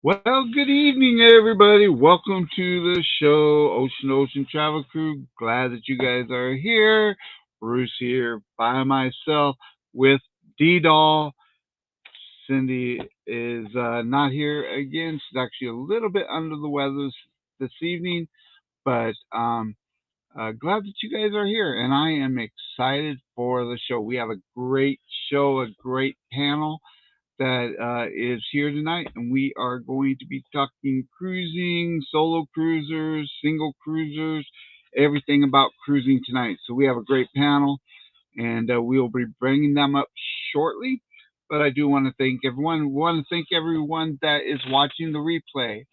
Well, good evening, everybody. Welcome to the show, Ocean Travel Crew. Glad that you guys are here. Bruce here by myself with D Doll. Cindy is not here again. She's actually a little bit under the weather this evening, but glad that you guys are here, and I am excited for the show. We have a great show, a great panel that is here tonight, and we are going to be talking cruising, solo cruisers, single cruisers, everything about cruising tonight. So we have a great panel, and we'll be bringing them up shortly. But I do want to thank everyone. We want to thank everyone that is watching the replay,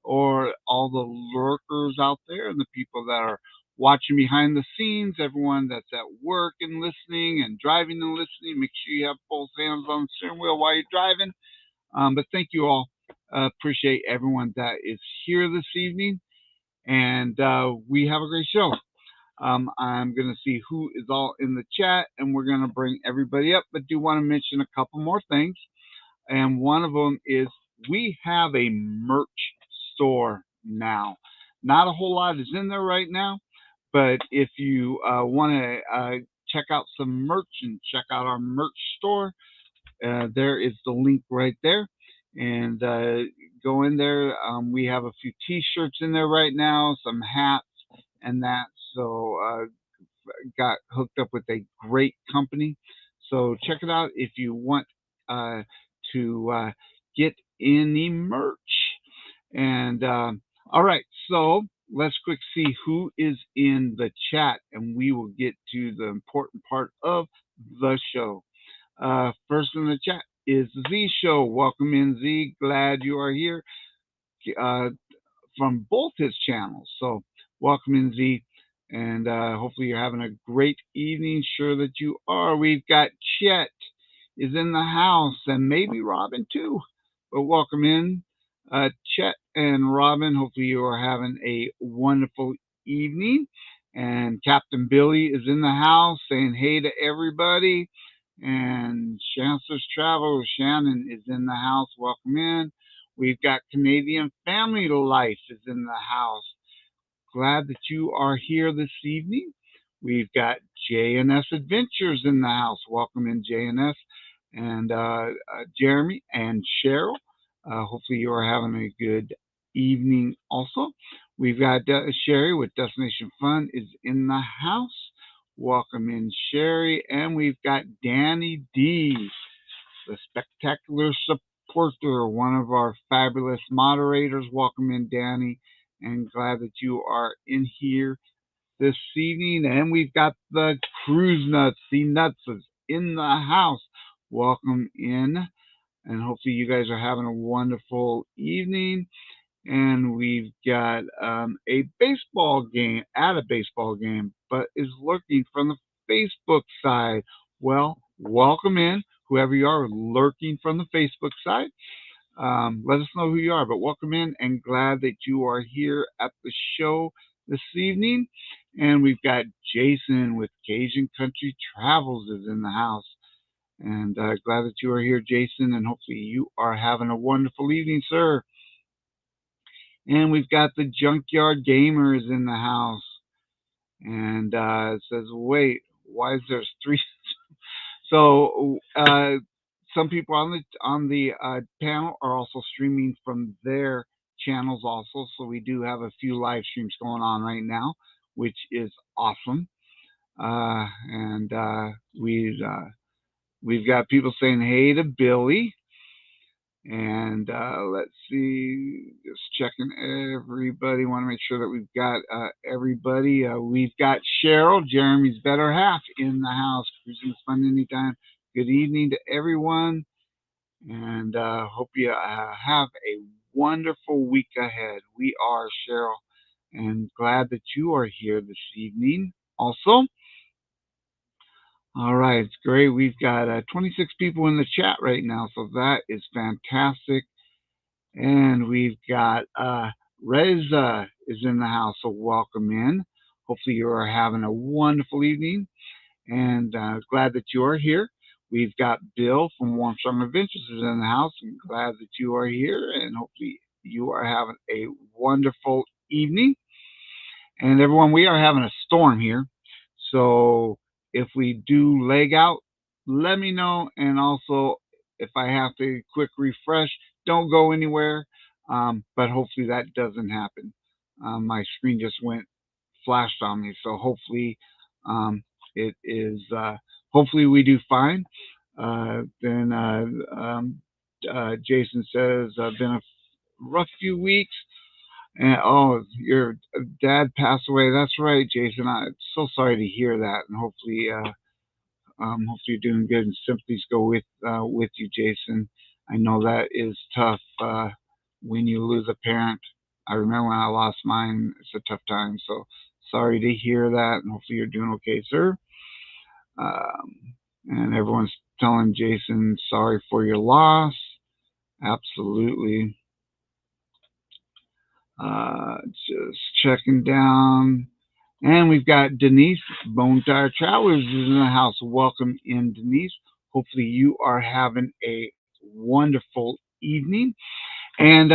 or all the lurkers out there, and the people that are watching behind the scenes. Everyone that's at work and listening, and driving and listening. Make sure you have both hands on the steering wheel while you're driving. But thank you all. Appreciate everyone that is here this evening, and we have a great show. I'm going to see who is all in the chat, and we're going to bring everybody up. But do want to mention a couple more things, and one of them is we have a merch store now. Not a whole lot is in there right now, but if you want to check out some merch and check out our merch store, there is the link right there. And go in there. We have a few T-shirts in there right now, some hats, and that. So got hooked up with a great company. So check it out if you want to get any merch. And all right, so let's quick see who is in the chat, and we will get to the important part of the show. First in the chat is Z Show. Welcome in, Z. Glad you are here uh, from both his channels. So welcome in, Z. And hopefully you're having a great evening. Sure that you are. We've got Chet is in the house, and maybe Robin too. But welcome in, Chet and Robin. Hopefully you are having a wonderful evening. And Captain Billy is in the house saying hey to everybody. And Chancellor's Travel, Shannon is in the house. Welcome in. We've got Canadian Family Life is in the house. Glad that you are here this evening. We've got J&S Adventures in the house. Welcome in, J&S. And Jeremy and Cheryl. Hopefully you are having a good evening also. We've got Sherry with Destination Fun is in the house. Welcome in, Sherry. And we've got Danny D, the spectacular supporter, one of our fabulous moderators. Welcome in, Danny, and glad that you are in here this evening. And we've got the Cruise Nuts, the Nuts is in the house. Welcome in, and hopefully you guys are having a wonderful evening. And we've got a baseball game at a baseball game, but is lurking from the Facebook side. Well, welcome in, whoever you are lurking from the Facebook side. Let us know who you are, but welcome in, and glad that you are here at the show this evening. And we've got Jason with Cajun Country Travels is in the house. And glad that you are here, Jason, and hopefully you are having a wonderful evening, sir. And we've got the Junkyard Gamers in the house. And it says, wait, why is there three? So some people on the panel are also streaming from their channels also. So we do have a few live streams going on right now, which is awesome. And we've got people saying hey to Billy. And let's see, just checking everybody. Want to make sure that we've got everybody. We've got Cheryl, Jeremy's better half, in the house. Cruising fun anytime. Good evening to everyone, and hope you have a wonderful week ahead. We are, Cheryl, and glad that you are here this evening also. All right, it's great. We've got 26 people in the chat right now, so that is fantastic. And we've got Reza is in the house, so welcome in. Hopefully you are having a wonderful evening, and glad that you are here. we've got Bill from Warm Strong Adventures is in the house. I'm glad that you are here, and hopefully you are having a wonderful evening. And everyone, we are having a storm here. So if we do leg out, let me know. And also, if I have to quick refresh, don't go anywhere. But hopefully that doesn't happen. My screen just went flashed on me. So hopefully it is, hopefully we do fine. Then Jason says, been a rough few weeks. And oh, your dad passed away. That's right, Jason. I'm so sorry to hear that, and hopefully you're doing good. And sympathies go with you, Jason. I know that is tough when you lose a parent. I remember when I lost mine. It's a tough time. So sorry to hear that, and hopefully you're doing okay, sir. And everyone's telling Jason sorry for your loss. Absolutely. Just checking down. And we've got Denise, Bone Tire Travelers, is in the house. Welcome in, Denise. Hopefully you are having a wonderful evening. And,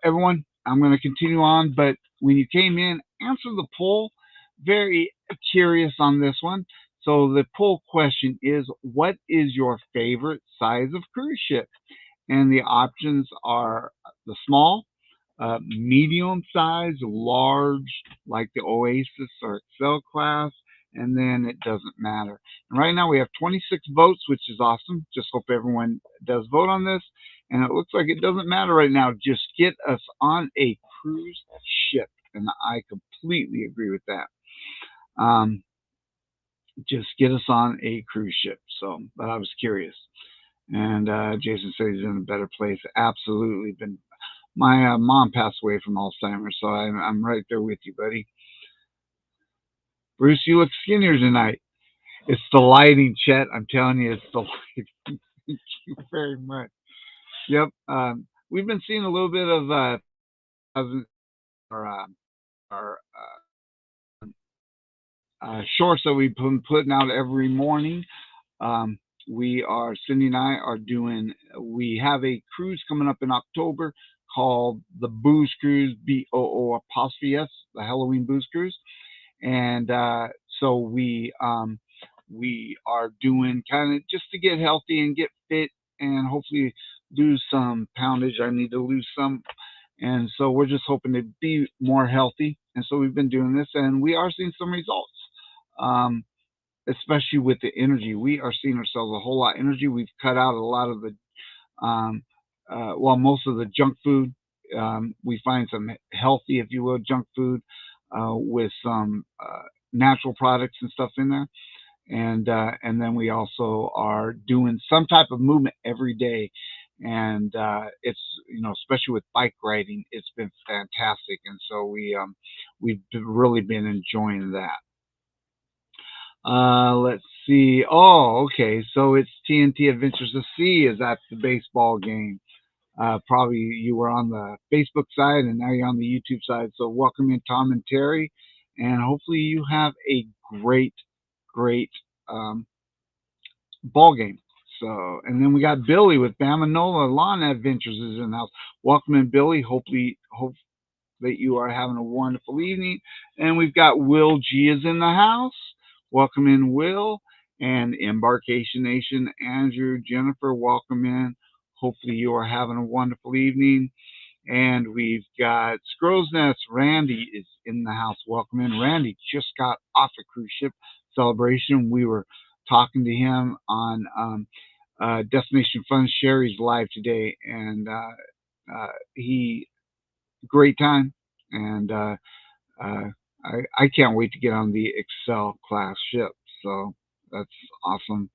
everyone, I'm going to continue on. But when you came in, answer the poll. Very curious on this one. So the poll question is, what is your favorite size of cruise ship? And the options are the small, medium size, large, like the Oasis or Excel class, and then it doesn't matter. And right now we have 26 votes, which is awesome. Just hope everyone does vote on this. And it looks like it doesn't matter right now. Just get us on a cruise ship. And I completely agree with that. Just get us on a cruise ship. So, but I was curious. And Jason said he's in a better place. Absolutely been. My mom passed away from Alzheimer's, so I'm right there with you, buddy. Bruce, you look skinnier tonight. It's the lighting, Chet. I'm telling you, it's the lighting. Thank you very much. Yep. We've been seeing a little bit of our our shorts that we've been putting out every morning. Cindy and I are doing, we have a cruise coming up in October called the Booze Cruise, BOO', the Halloween Booze Cruise. And so we are doing kind of just to get healthy and get fit and hopefully lose some poundage. I need to lose some. And so we're just hoping to be more healthy. And so we've been doing this and we are seeing some results. Especially with the energy, we are seeing ourselves a whole lot of energy. We've cut out a lot of the, most of the junk food. We find some healthy, if you will, junk food with some natural products and stuff in there. And then we also are doing some type of movement every day. And it's, especially with bike riding, it's been fantastic. And so we've really been enjoying that. Let's see. Oh, okay. So it's TNT Adventures of Sea is at the baseball game. Probably you were on the Facebook side and now you're on the YouTube side. So welcome in, Tom and Terry. And hopefully you have a great ball game. So, and then we got Billy with Bamanola Lawn Adventures is in the house. Welcome in, Billy. Hope that you are having a wonderful evening. And we've got Will G is in the house. Welcome in, Will. And Embarkation Nation, Andrew, Jennifer, welcome in. Hopefully you are having a wonderful evening. And we've got Scrow's Nest. Randy is in the house. Welcome in. Randy just got off a cruise ship celebration. We were talking to him on Destination Fun Sherry's live today. And he great time, and I can't wait to get on the Excel class ship. So that's awesome.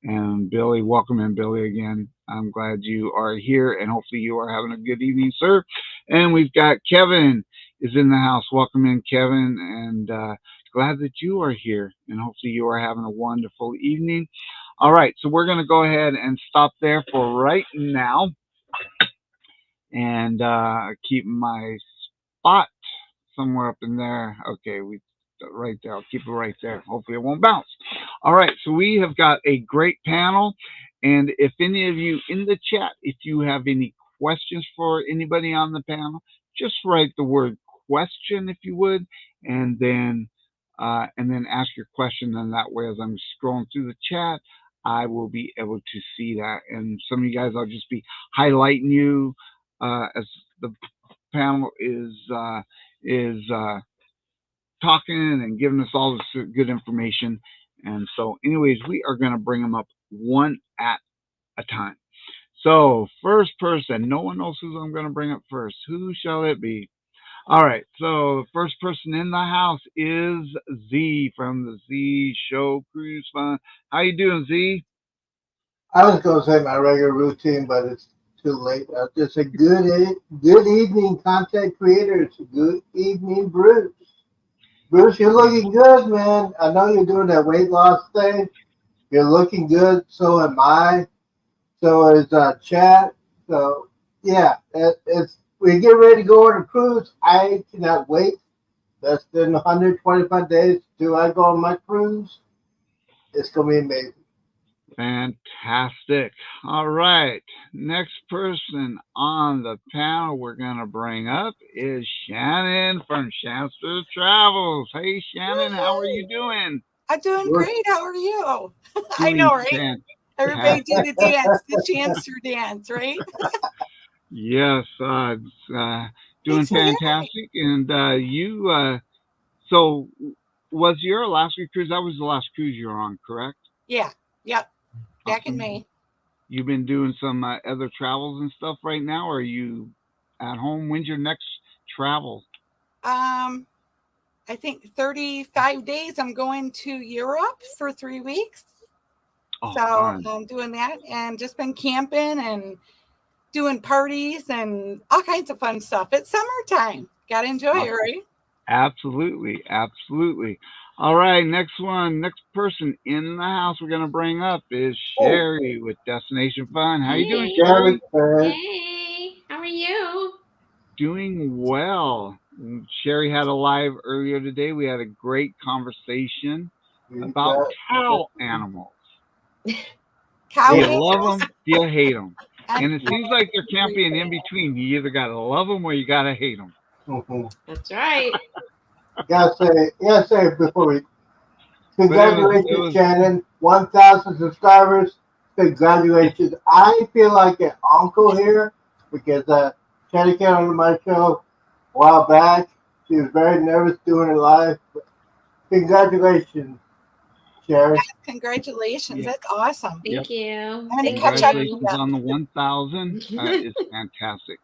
And Billy, welcome in, Billy, again. I'm glad you are here, and hopefully you are having a good evening, sir. And we've got Kevin is in the house. Welcome in, Kevin, and glad that you are here, and hopefully you are having a wonderful evening. All right, so we're going to go ahead and stop there for right now. And keep my spot somewhere up in there. Okay, right there. I'll keep it right there. Hopefully it won't bounce. All right, so we have got a great panel. And if any of you in the chat, if you have any questions for anybody on the panel, just write the word question if you would, and then ask your question. And that way, as I'm scrolling through the chat, I will be able to see that. And some of you guys, I'll just be highlighting you as the panel is talking and giving us all this good information. And so, anyways, we are going to bring them up one at a time. So, first person, no one knows who I'm going to bring up first. Who shall it be? All right. So, the first person in the house is Z from the Z Show Cruise Fun. How you doing, Z? I was going to say my regular routine, but it's too late. I'll just say good evening, content creators. Good evening, Bruce. Bruce, you're looking good, man. I know you're doing that weight loss thing. You're looking good. So am I. So is Chad. So yeah, it's we get ready to go on a cruise. I cannot wait. Less than 125 days till I go on my cruise. It's gonna be amazing. Fantastic. All right. Next person on the panel we're going to bring up is Shannon from Shanster Travels. Hey, Shannon, how are you doing? I'm doing great. How are you? I Doing know, right? fantastic. Everybody do the dance, the Chancer dance, right? Yes, doing Thanks for having me. fantastic. And so was your Alaska cruise? That was the last cruise you were on, correct? Yeah. Yep. Back in Awesome. May. You've been doing some other travels and stuff right now, or are you at home? When's your next travel? I think 35 days. I'm going to Europe for 3 weeks. Oh, So fun. I'm doing that and just been camping and doing parties and all kinds of fun stuff. It's summertime. Gotta enjoy it, right? Absolutely, absolutely. All right, next person in the house we're gonna bring up is Sherry with Destination Fun. How you doing, Sherry? Hey, how are you? Doing well. Sherry had a live earlier today. We had a great conversation about cow animals. Cow Do you animals? love them? Do you hate them? And it seems like there can't be an in between. You either gotta love them or you gotta hate them. Mm-hmm. That's right. Gotta say before we congratulations, Shannon, 1,000 subscribers. Congratulations. I feel like an uncle here because Shannon came on my show a while back. She was very nervous doing it live. Congratulations, Sherry. Congratulations. Yeah. That's awesome. Thank you. I'm gonna Thank catch up. Congratulations on the 1,000. That is fantastic.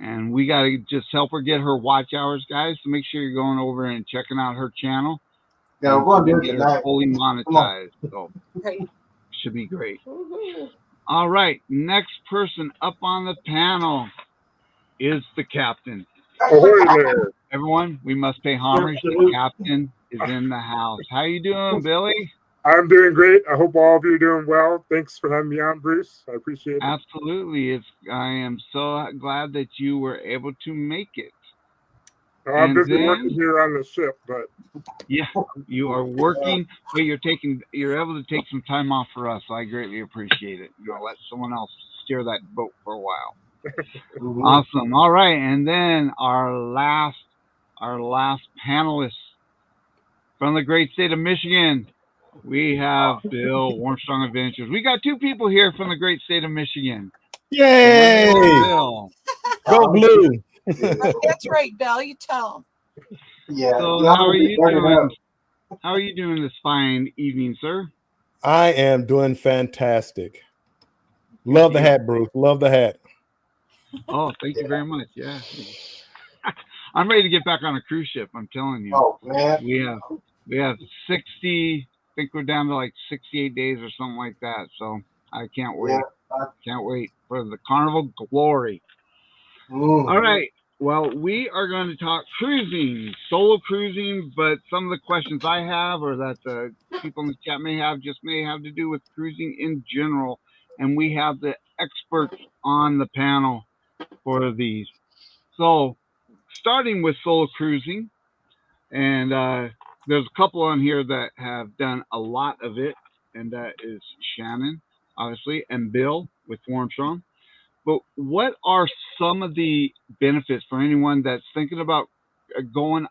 And we got to just help her get her watch hours, guys. So make sure you're going over and checking out her channel. Yeah, we're going to do it get her tonight. fully monetized. So Great. should be great. Woohoo. All right, next person up on the panel is the captain. Ahoy there. Everyone, we must pay homage. The captain is in the house. How you doing, Billy? I'm doing great. I hope all of you are doing well. Thanks for having me on, Bruce. I appreciate it. Absolutely. I am so glad that you were able to make it. I'm busy working here on the ship, but yeah, you are working, but you're able to take some time off for us. So I greatly appreciate it. Let someone else steer that boat for a while. Awesome. All right, and then our last panelist from the great state of Michigan, we have Bill Warmstrong Adventures. We got two people here from the great state of Michigan. Yay! Bill. Go Blue. That's right, Bill. You tell him. Yeah. So how are you doing? How are you doing this fine evening, sir? I am doing fantastic. Love the hat, Bruce. Love the hat. Oh, thank you very much. Yeah. I'm ready to get back on a cruise ship. I'm telling you. Oh man. We have 60. I think we're down to like 68 days or something like that. So I can't wait. Yeah. Can't wait for the Carnival Glory. All right. Well, we are going to talk cruising, solo cruising, but some of the questions I have or that the people in the chat may have to do with cruising in general. And we have the experts on the panel for these. So starting with solo cruising, and there's a couple on here that have done a lot of it, and that is Shannon, obviously, and Bill with Armstrong. But what are some of the benefits for anyone that's thinking about going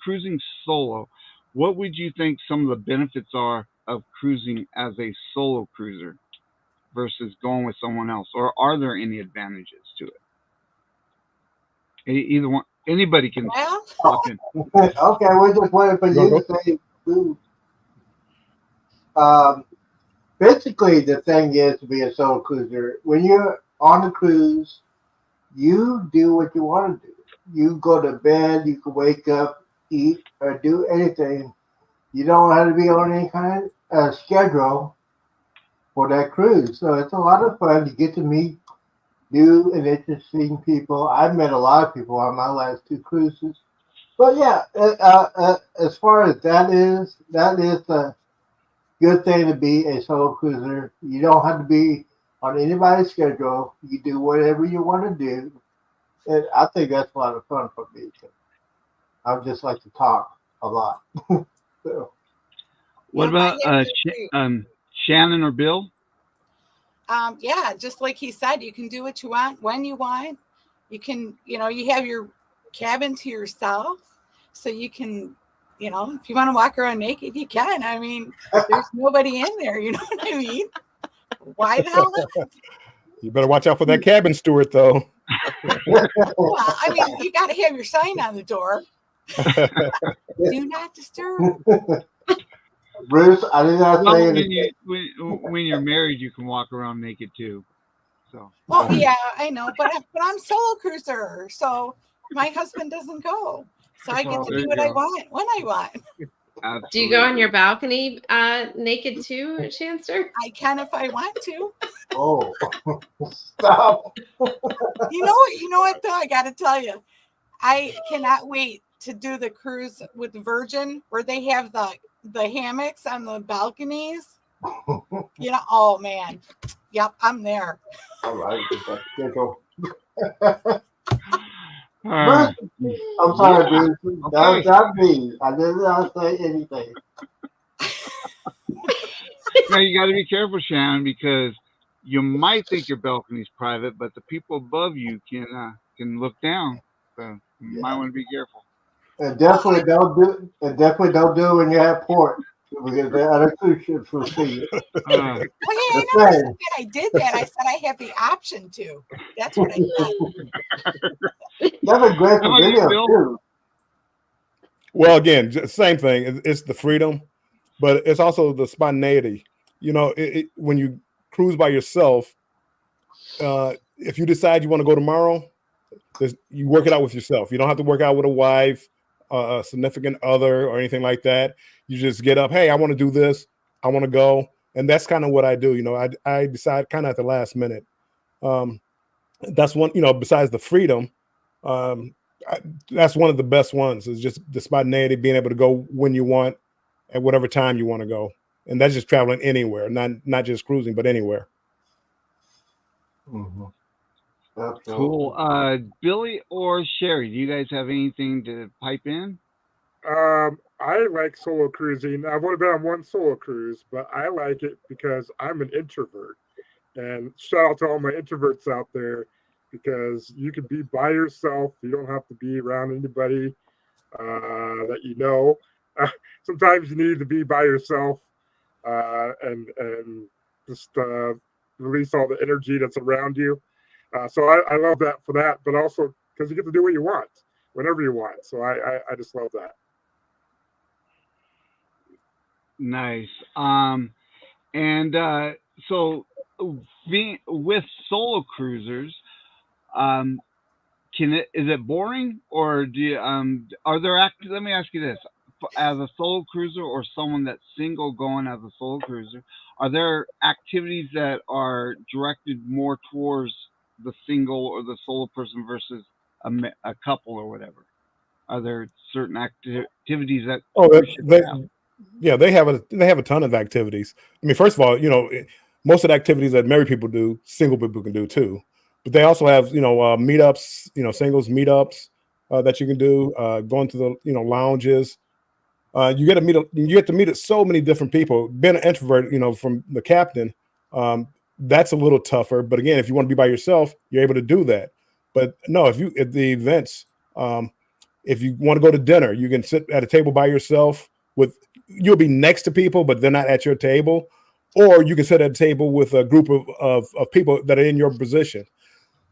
cruising solo? What would you think some of the benefits are of cruising as a solo cruiser versus going with someone else? Or are there any advantages to it? Either one, anybody can Well, hop in. Okay, we're just waiting for you to say food. Basically, the thing is to be a solo cruiser. When you're on a cruise, you do what you want to do. You go to bed, you can wake up, eat, or do anything. You don't have to be on any kind of schedule for that cruise. So it's a lot of fun. You get to meet new and interesting people. I've met a lot of people on my last 2 cruises. But yeah, as far as that is a good thing to be a solo cruiser. You don't have to be on anybody's schedule. You do whatever you want to do. And I think that's a lot of fun for me. I just like to talk a lot. So, What Yeah, about I have to agree. Shannon or Bill? Yeah, just like he said, you can do what you want when you want. You can, you have your cabin to yourself, so you can, if you want to walk around naked, you can. I mean, there's nobody in there. You know what I mean? Why the hell not? You better watch out for that cabin steward, though. Well, I mean, you got to have your sign on the door. Do not disturb. Bruce, I did not Well, say when anything. when you're married, you can walk around naked too. So Well, yeah, I know, but I'm solo cruiser, so my husband doesn't go, so I get to There do you what I go. want when I want. absolutely. Do you go on your balcony naked too, Shanster? I can if I want to. Oh, stop. You know what though? I got to tell you, I cannot wait to do the cruise with Virgin where they have the hammocks on the balconies. Oh man, yep, I'm there. All right. Schedule. Uh, Bruce, I'm sorry, Bruce. That Okay. was not me. I did not say anything. now you got to be careful, Shannon, because you might think your balcony's private, but the people above you can look down. So you might want to be careful. And definitely don't do. And definitely don't do it when you're at port because the other cruise ships will see you. Uh, Well, hey, I The never same. said that I did that. I said I have the option to. That's what I said. That's a great How about you, video Bill? too. Well, again, same thing. It's the freedom, but it's also the spontaneity. When you cruise by yourself, if you decide you want to go tomorrow, you work it out with yourself. You don't have to work out with a wife, a significant other, or anything like that. You just get up. Hey, I want to do this. I want to go, and that's kind of what I do. I decide kind of at the last minute. That's one. Besides the freedom, that's one of the best ones. Is just the spontaneity, being able to go when you want, at whatever time you want to go, and that's just traveling anywhere, not just cruising, but anywhere. Mm-hmm. cool. Billy or Sherry, do you guys have anything to pipe in? I like solo cruising. I've only been on one solo cruise, but I like it because I'm an introvert. And shout out to all my introverts out there because you can be by yourself. You don't have to be around anybody that you know. Sometimes you need to be by yourself and just release all the energy that's around you. So I love that for that, but also because you get to do what you want whenever you want. So I just love that. Nice. So being with solo cruisers, is it boring or do you, are there let me ask you this, as a solo cruiser or someone that's single going as a solo cruiser, are there activities that are directed more towards the single or the solo person versus a couple or whatever? Are there certain activities that they have a ton of activities. I mean, first of all, most of the activities that married people do, single people can do too. But they also have meetups, singles meetups that you can do. Going to the lounges. You get to meet so many different people. Being an introvert, from the captain, that's a little tougher. But again, if you want to be by yourself, you're able to do that. But no, if you at the events, if you want to go to dinner, you can sit at a table by yourself. You'll be next to people, but they're not at your table. Or you can sit at a table with a group of people that are in your position.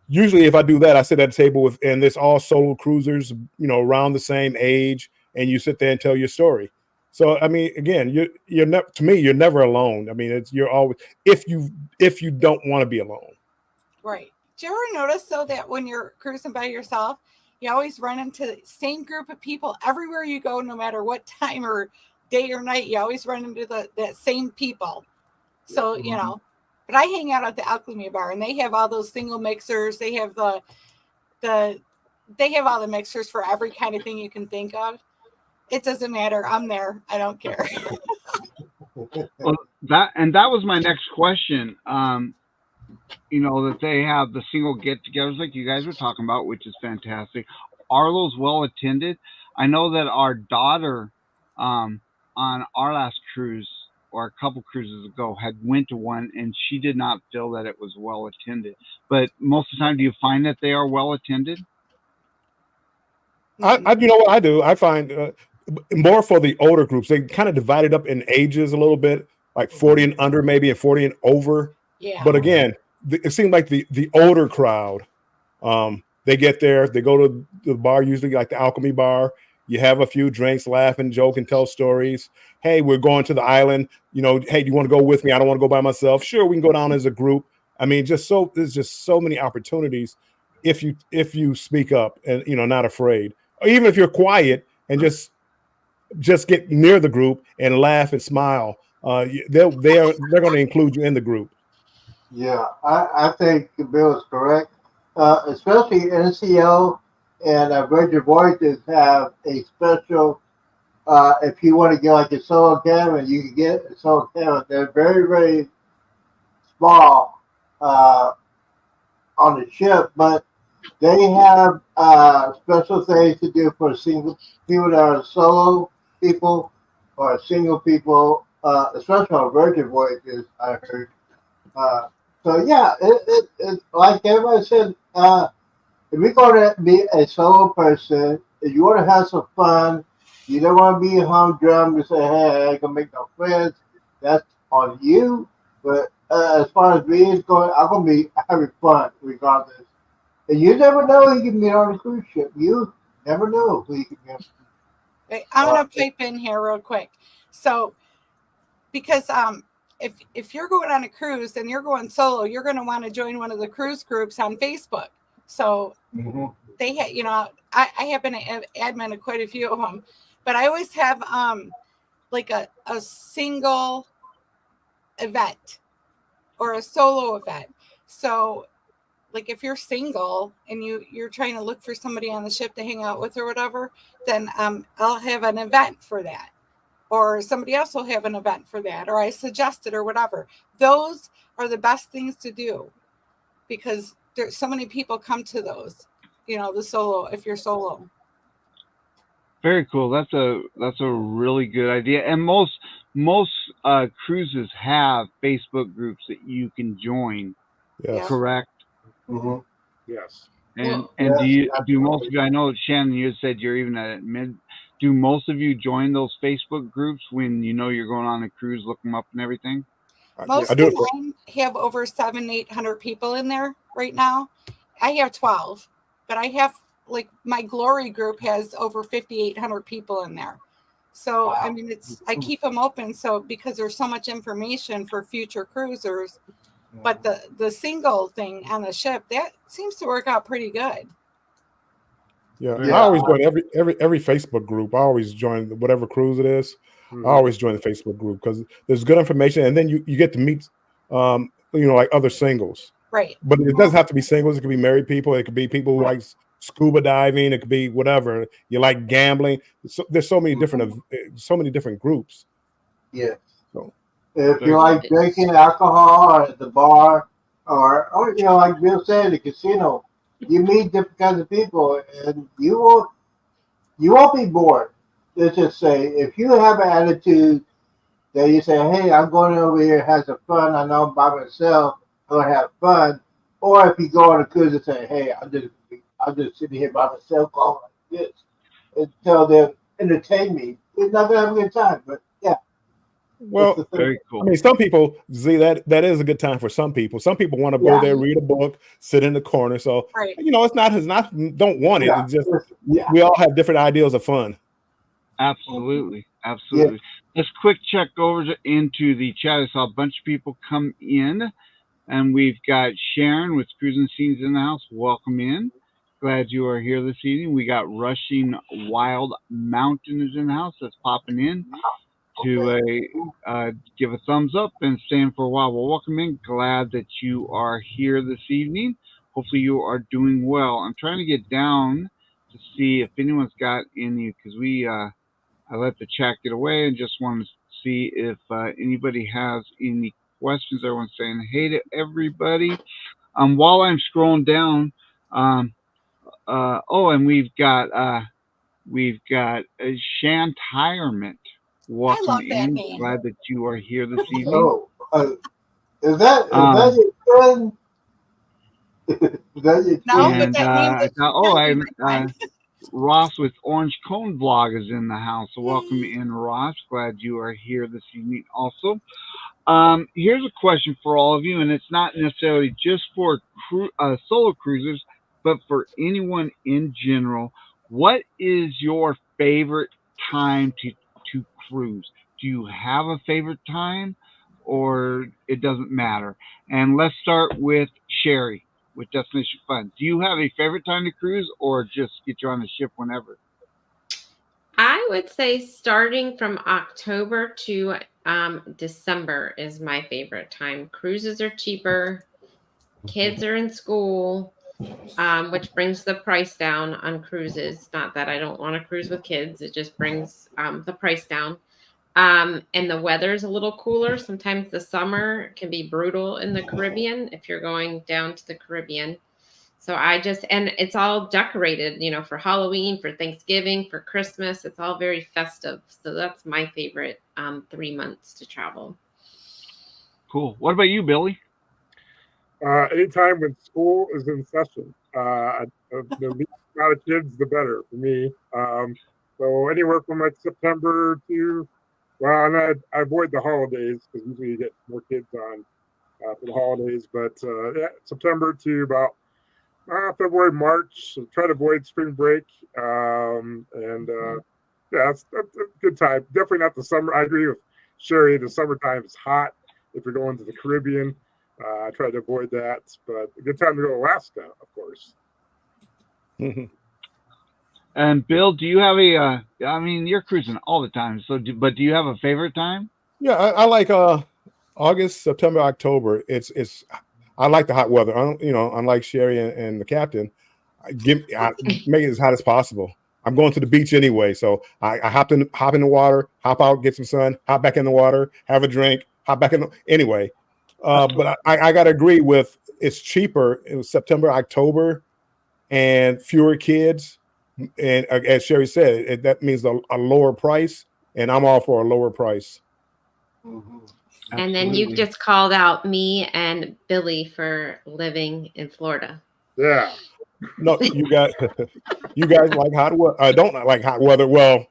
Usually, if I do that, I sit at a table and there's all solo cruisers, around the same age, and you sit there and tell your story. So, I mean, again, you're never, to me, you're never alone. I mean, you're always, if you don't want to be alone. Right. Do you ever notice though that when you're cruising by yourself, you always run into the same group of people everywhere you go, no matter what time or day or night, you always run into that same people. So, but I hang out at the Alchemy Bar, and they have all those single mixers. They have they have all the mixers for every kind of thing you can think of. It doesn't matter. I'm there. I don't care. Well, that was my next question. That they have the single get-togethers like you guys were talking about, which is fantastic. Are those well attended? I know that our daughter, on our last cruise, or a couple cruises ago, had went to one, and she did not feel that it was well attended. But most of the time, do you find that they are well attended? I you know what I do? I find more for the older groups. They kind of divided up in ages a little bit, like 40 and under, maybe, and 40 and over. Yeah. But again, it seemed like the older crowd. They get there, they go to the bar, usually like the Alchemy Bar. You have a few drinks, laugh and joke and tell stories. Hey, we're going to the island. Hey, do you want to go with me? I don't want to go by myself. Sure, we can go down as a group. I mean, there's just so many opportunities if you speak up and not afraid. Or even if you're quiet and just get near the group and laugh and smile. They're going to include you in the group. Yeah, I think Bill is correct. Especially NCL and Virgin Voyages have a special. If you want to get like a solo cabin, you can get a solo cabin. They're very, very small on the ship, but they have special things to do for single people that are solo people or single people, especially on Virgin Voyages, I heard. So yeah, it like everybody said, if you're going to be a solo person, if you want to have some fun, you don't want to be humdrum and say, hey, I ain't going to make no friends, that's on you. But as far as me is going, I'm going to be having fun regardless. And you never know who you can meet on a cruise ship. You never know who you can meet. Wait, I'm going to pipe in here real quick. So, because if you're going on a cruise and you're going solo, you're going to want to join one of the cruise groups on Facebook. So they have, I happen to have admin quite a few of them, but I always have like a single event or a solo event. So like if you're single and you're trying to look for somebody on the ship to hang out with or whatever, then I'll have an event for that. Or somebody else will have an event for that, or I suggest it or whatever. Those are the best things to do because there's so many people come to those, the solo, if you're solo. Very cool. That's a really good idea. And most cruises have Facebook groups that you can join. Yes. Correct? Mm-hmm. Yes. And Yes, do most of you, I know Shannon, you said you're even at mid, do most of you join those Facebook groups when you're going on a cruise, look them up and everything? Most of mine have over 700-800 people in there right now. I have 12, but I have like my Glory group has over 5,800 people in there. So wow. I mean, I keep them open because there's so much information for future cruisers. But the single thing on the ship, that seems to work out pretty good. Yeah. I always join every Facebook group. I always join whatever cruise it is. I always join the Facebook group because there's good information, and then you get to meet, like other singles. Right. But it doesn't have to be singles. It could be married people. It could be people who like scuba diving. It could be whatever. You like gambling. So, there's so many different groups. Yeah. So if you like drinking alcohol at the bar, or like Bill said, the casino, you meet different kinds of people, and you won't be bored. let's just say, if you have an attitude that you say, hey, I'm going over here, have some fun. I know I'm by myself. I'm gonna have fun. Or if you go on a cruise and say, hey, I'm just sitting here by myself going like this and tell them entertain me. It's not gonna have a good time. But yeah, that's the Well, thing. Very I cool. mean, some people see that is a good time for some people. Some people want to go Yeah. there, read a book, sit in the corner. So Right. it's not don't want it. Yeah. It's just Yeah. we all have different ideals of fun. Absolutely. Yeah. Absolutely. Let's quick check over into the chat. I saw a bunch of people come in, and we've got Sharon with Cruising Scenes in the house. Welcome in. Glad you are here this evening. We got Rushing Wild Mountain is in the house. That's popping in to give a thumbs up and staying for a while. Well, welcome in. Glad that you are here this evening. Hopefully you are doing well. I'm trying to get down to see if anyone's got any, because I let the chat get away and just wanted to see if anybody has any questions. Everyone's saying hey to everybody. While I'm scrolling down, and we've got Shantirement. I Welcome love that in. name. Glad that you are here this evening. Oh, is that Um, your friend? Is that your No, friend? but and that name I gets thought, tempting, my friend. Ross with Orange Cone Vlog is in the house. So welcome in, Ross. Glad you are here this evening also. Here's a question for all of you, and it's not necessarily just for solo cruisers, but for anyone in general. What is your favorite time to cruise? Do you have a favorite time, or it doesn't matter? And let's start with Sherry with Destination Fun. Do you have a favorite time to cruise, or just get you on the ship whenever? I would say starting from October to December is my favorite time. Cruises are cheaper, kids are in school, which brings the price down on cruises. Not that I don't want to cruise with kids, it just brings the price down. And the weather's a little cooler. Sometimes the summer can be brutal in the Caribbean if you're going down to the Caribbean. So and it's all decorated, for Halloween, for Thanksgiving, for Christmas. It's all very festive. So that's my favorite 3 months to travel. Cool. What about you, Billy? Anytime when school is in session, the least amount of kids, the better for me. So anywhere from like September to, well, and I avoid the holidays because usually you get more kids on for the holidays. But yeah, September to about February, March. So try to avoid spring break. Yeah, that's a good time. Definitely not the summer. I agree with Sherry. The summertime is hot if you're going to the Caribbean. I try to avoid that, but a good time to go to Alaska, of course. And Bill, do you have I mean, you're cruising all the time, but do you have a favorite time? Yeah, I like August, September, October. I like the hot weather. I don't, unlike Sherry and the captain, make it as hot as possible. I'm going to the beach anyway, so I hop in the water, hop out, get some sun, hop back in the water, have a drink, hop back in. Anyway, but I got to agree with it's cheaper in September, October, and fewer kids. And as Sherry said, that means a lower price, and I'm all for a lower price. Mm-hmm. And then you've just called out me and Billy for living in Florida. Yeah. No, you guys like hot weather. I don't like hot weather. Well,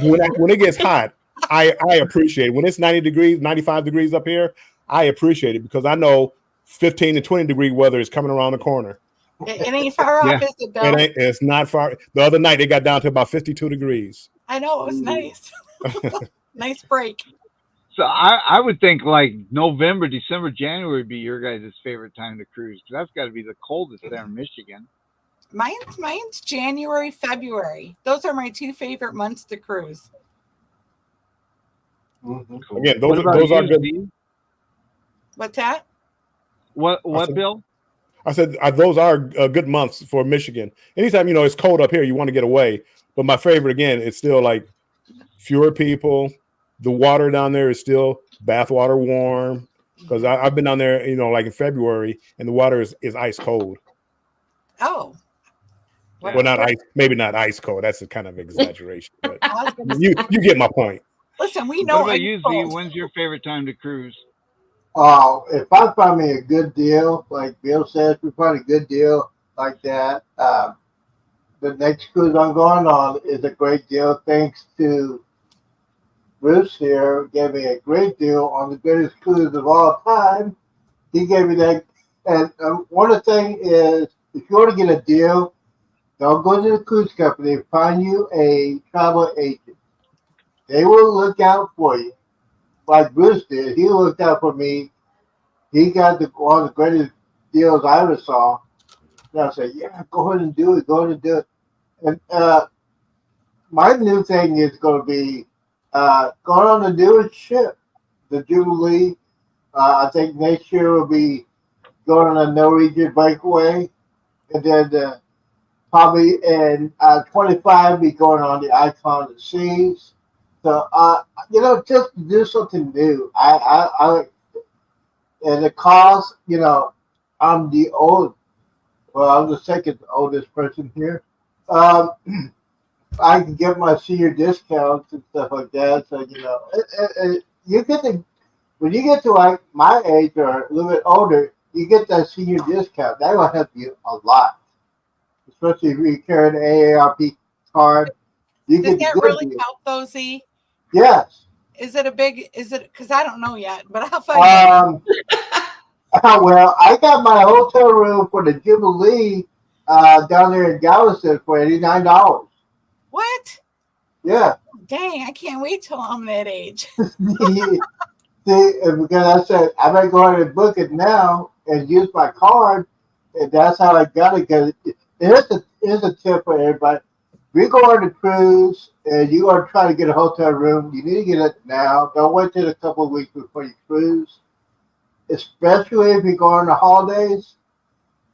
when it gets hot, I appreciate it. When it's 90 degrees, 95 degrees up here, I appreciate it because I know 15 to 20 degree weather is coming around the corner. It ain't far off, is it, Bill? It's not far. The other night it got down to about 52 degrees. I know, it was nice. Nice break. So I would think like November, December, January would be your guys' favorite time to cruise because that's got to be the coldest there in Michigan. Mine's January, February. Those are my two favorite months to cruise. Mm-hmm. Cool. Again, those are good. Steve? What's that? What Bill? I said those are good months for Michigan. Anytime it's cold up here, you want to get away. But my favorite again, it's still like fewer people. The water down there is still bathwater warm because I've been down there, like in February, and the water is ice cold. Oh, Well, not ice, maybe not ice cold. That's a kind of exaggeration, but I was gonna you say, get my point. listen, we What know about ice you, Z? cold. When's your favorite time to cruise? If I find me a good deal, like Bill says, we find a good deal like that. The next cruise I'm going on is a great deal thanks to Bruce here. Gave me a great deal on the greatest cruise of all time. He gave me that. And one of the things is, if you want to get a deal, don't go to the cruise company. Find you a travel agent. They will look out for you, like Bruce did. He looked out for me. He got one of the greatest deals I ever saw. And I said, yeah, go ahead and do it. Go ahead and do it. And my new thing is going to be going on the newest ship, the Jubilee. I think next year will be going on a Norwegian breakaway. And then probably in 25 be going on the Icon of the Seas. So, just to do something new. I like, and the cost, I'm the I'm the second oldest person here. I can get my senior discounts and stuff like that. So, you get when you get to like my age or a little bit older, you get that senior discount. That will help you a lot, especially if you carry an AARP card. You Does get that good really deals. help though, Z? Yes. Is it because I don't know yet, but I'll find out. Well, I got my hotel room for the Jubilee down there in Galveston for $89. What? Yeah. Dang, I can't wait till I'm that age. See, because I said I better go ahead and book it now and use my card, and that's how I got it. Because here's a tip for everybody: if you go on a cruise and you are trying to get a hotel room, you need to get it now. Don't wait till a couple of weeks before you cruise, especially if you go on the holidays,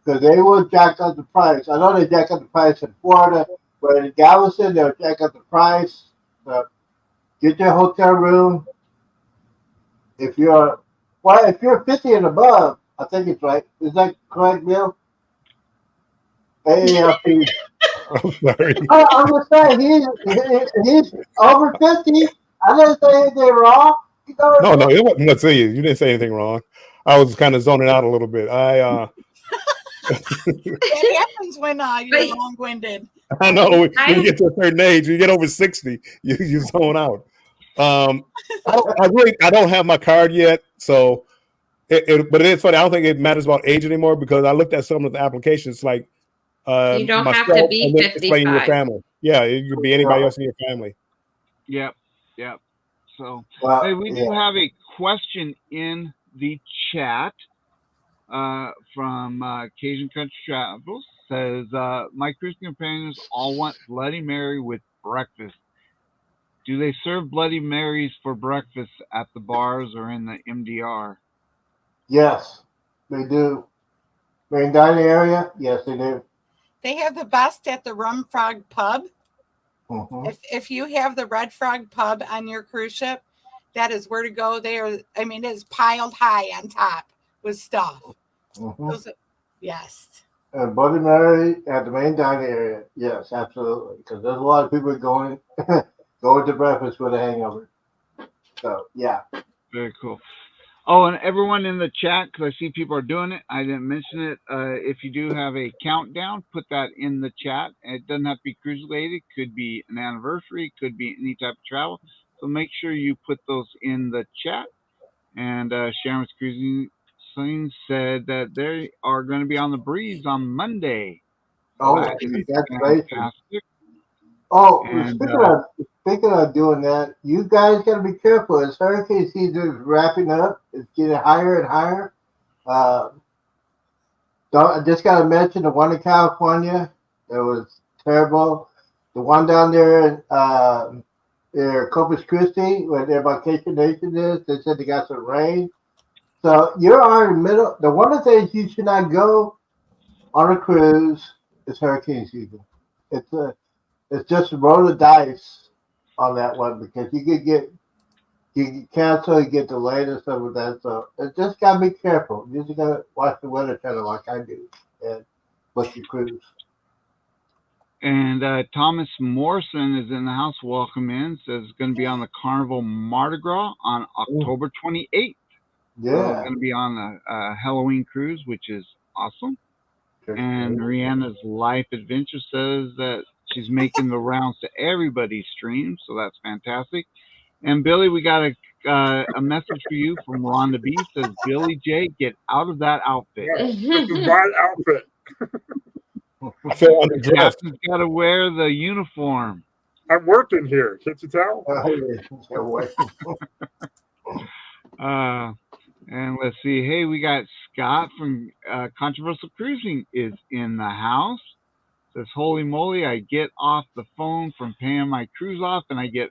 because they will jack up the price. I know they jack up the price in Florida, but in Galveston they'll jack up the price. So get your hotel room. If you're 50 and above, I think it's right. Is that correct, Bill? AARP. I'm sorry. I'm just saying he's over 50. I didn't say anything wrong. No, it wasn't. Let's see, you didn't say anything wrong. I was kind of zoning out a little bit. It happens when you're Wait. long-winded. I know when you get to a certain age, you get over 60, you zone out. I don't have my card yet, so but it is funny. I don't think it matters about age anymore because I looked at some of the applications like You don't have myself to be and then explain your 55. family. Yeah, it could be anybody else in your family. Yep. So, Well, hey, we do have a question in the chat from Cajun Country Travels. Says, my cruise companions all want Bloody Mary with breakfast. Do they serve Bloody Marys for breakfast at the bars or in the MDR? Yes, they do. Main dining area? Yes, they do. They have the best at the Rum Frog Pub. Mm-hmm. If you have the Red Frog Pub on your cruise ship, that is where to go. It is piled high on top with stuff. Mm-hmm. Yes. And Bloody Mary at the main dining area? Yes, absolutely. Because there's a lot of people going to breakfast with a hangover. So, yeah. Very cool. Oh, and everyone in the chat, because I see people are doing it. I didn't mention it. If you do have a countdown, put that in the chat. It doesn't have to be cruise related. It could be an anniversary. It could be any type of travel. So make sure you put those in the chat. And Sharon's Cruising said that they are going to be on the breeze on Monday. So that is congratulations. fantastic. Oh, And, speaking of doing that, you guys got to be careful. As hurricane season is wrapping up, it's getting higher and higher. I just got to mention the one in California. It was terrible. The one down there in Corpus Christi, where their vacation nation is, they said they got some rain. So you're in the middle. The one of the things you should not go on a cruise is hurricane season. It's just a roll of dice on that one because you can cancel, you get delayed and stuff like that. So it just gotta be careful. You just gotta watch the weather channel like I do and book your cruise. And Thomas Morrison is in the house. Welcome in. Says it's going to be on the Carnival Mardi Gras on October 28th. So Yeah. it's going to be on a Halloween cruise, which is awesome. And Rihanna's Life Adventure says that she's making the rounds to everybody's stream, so that's fantastic. And Billy, we got a message for you from Rhonda B. Says, Billy J, get out of that outfit. Yeah, this is my outfit. I feel The underdressed. captain's got to wear the uniform. I'm working here. Can't you tell? And let's see. Hey, we got Scott from Controversial Cruising is in the house. Says, holy moly, I get off the phone from paying my cruise off and I get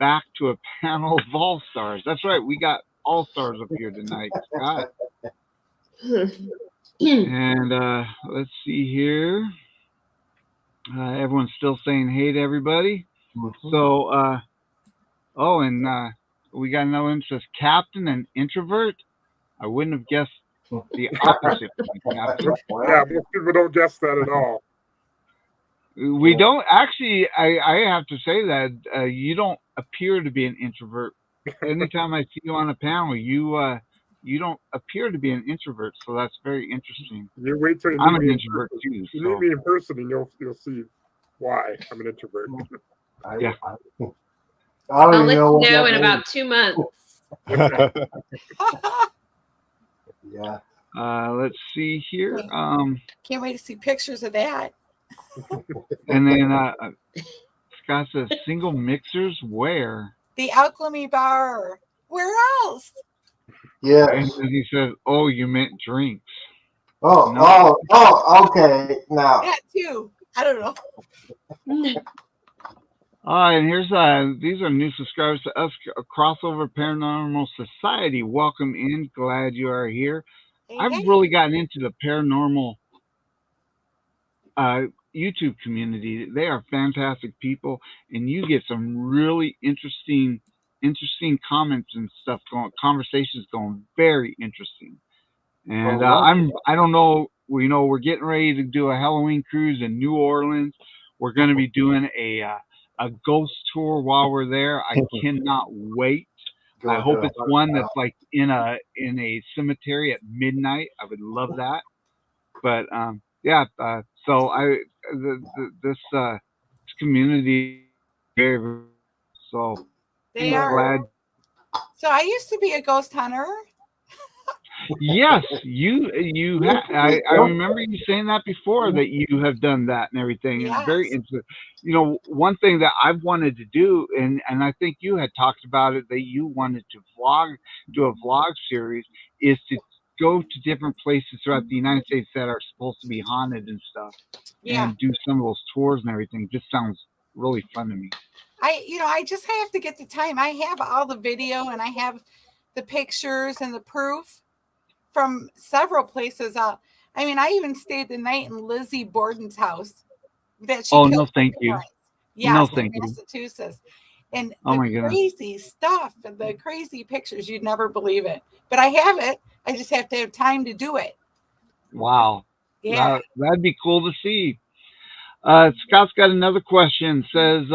back to a panel of all-stars. That's right. We got all-stars up here tonight, Scott. And let's see here. Everyone's still saying hey to everybody. So, we got another one that says Captain and Introvert. I wouldn't have guessed the opposite from Captain. Yeah, most people don't guess that at all. We don't actually. I have to say that you don't appear to be an introvert. Anytime I see you on a panel, you don't appear to be an introvert. So that's very interesting. You wait till you I'm meet an me introvert too. You So. meet me in person, and you'll see why I'm an introvert. Yeah. I don't I'll even let know you what know that in means. about 2 months. Yeah. Let's see here. Can't wait to see pictures of that. And then Scott says single mixers where? The Alchemy Bar. Where else? And Yes. then he says, "Oh, you meant drinks." Oh, okay. Now, That too. I don't know. All right, and here's these are new subscribers to us, Crossover Paranormal Society. Welcome in. Glad you are here. Hey, I've hey. really gotten into the paranormal YouTube community. They are fantastic people, and you get some really interesting comments and stuff going, conversations going, very interesting. And I don't know, we're getting ready to do a Halloween cruise in New Orleans. We're going to be doing a ghost tour while we're there. I cannot wait. I hope it's one that's like in a cemetery at midnight. I would love that. But so this community very so They I'm are. glad. So I used to be a ghost hunter. Yes, you I remember you saying that before, that you have done that and everything. It's very Yes. interesting. One thing that I've wanted to do, and I think you had talked about it, that you wanted to do a vlog series, is to go to different places throughout the United States that are supposed to be haunted and stuff, Yeah. and do some of those tours and everything. Just sounds really fun to me. I just have to get the time. I have all the video and I have the pictures and the proof from several places. I even stayed the night in Lizzie Borden's house. That she Oh, killed no, thank her you. parents. Yes, No, in thank you. Massachusetts. And Oh, the my goodness. crazy stuff and the crazy pictures, you'd never believe it. But I have it. I just have to have time to do it. Wow. Yeah. That'd be cool to see. Scott's got another question. Says,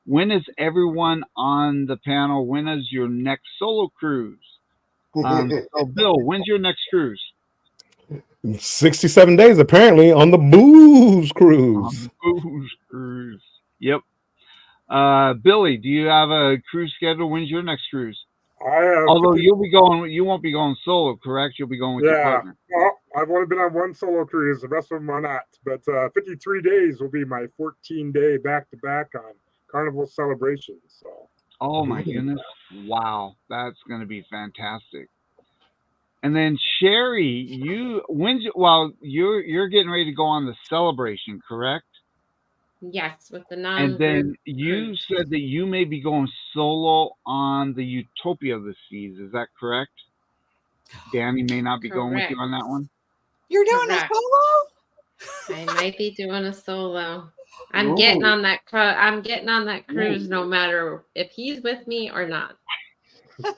when is everyone on the panel? When is your next solo cruise? So Bill, when's your next cruise? 67 days apparently on the booze cruise. Booze cruise. Yep. Billy, do you have a cruise schedule? When's your next cruise? I have. Although you won't be going solo, correct? You'll be going with your partner. Well, I've only been on one solo cruise. The rest of them are not. But 53 days will be my 14-day back-to-back on Carnival Celebration. So. Oh my goodness! Wow, that's going to be fantastic. And then Sherry, you're getting ready to go on the Celebration, correct? Yes, with the And then you said that you may be going solo on the Utopia of the Seas. Is that correct? Danny may not be going with you on that one. You're doing Correct. a solo? I might be doing a solo. I'm getting on that cruise no matter if he's with me or not.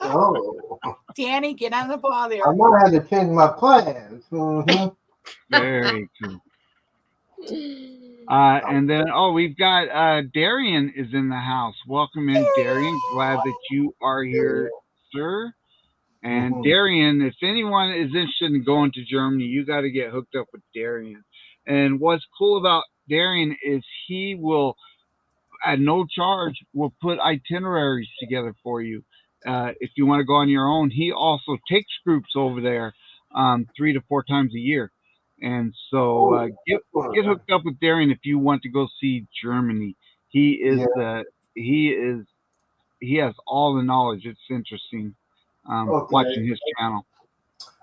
Oh, Danny, get on the ball there. I might have to change my plans. Very cool. And then, we've got Darian is in the house. Welcome in, Darian. Glad that you are here, sir. And Mhm. Darian, if anyone is interested in going to Germany, you got to get hooked up with Darian. And what's cool about Darian is he will, at no charge, will put itineraries together for you. If you want to go on your own, he also takes groups over there 3 to 4 times a year. And so get hooked up with Darian if you want to go see Germany. He is Yeah. he has all the knowledge. It's interesting Okay. watching his channel.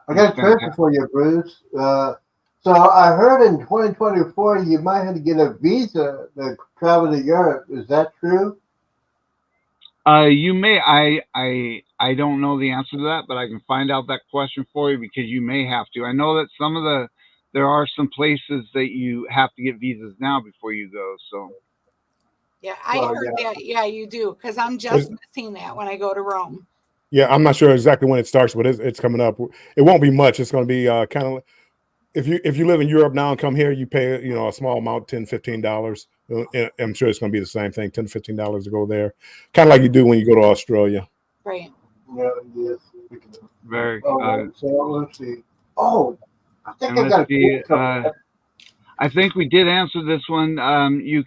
I got a It's question for you, Bruce. So I heard in 2024 you might have to get a visa to travel to Europe. Is that true? You may. I don't know the answer to that, but I can find out that question for you because you may have to. I know that there are some places that you have to get visas now before you go. So Yeah, I Well, heard yeah. that. Yeah, you do, because I'm just missing that when I go to Rome. Yeah, I'm not sure exactly when it starts, but it's coming up. It won't be much. It's going to be kind of if you live in Europe now and come here, you pay a small amount, $10-15. I'm sure it's going to be the same thing, $10-15 to go there, kind of like you do when you go to Australia. Right. Yeah, yes. very. So let's see. Oh, I think And I got a let's see. question. I think we did answer this one. You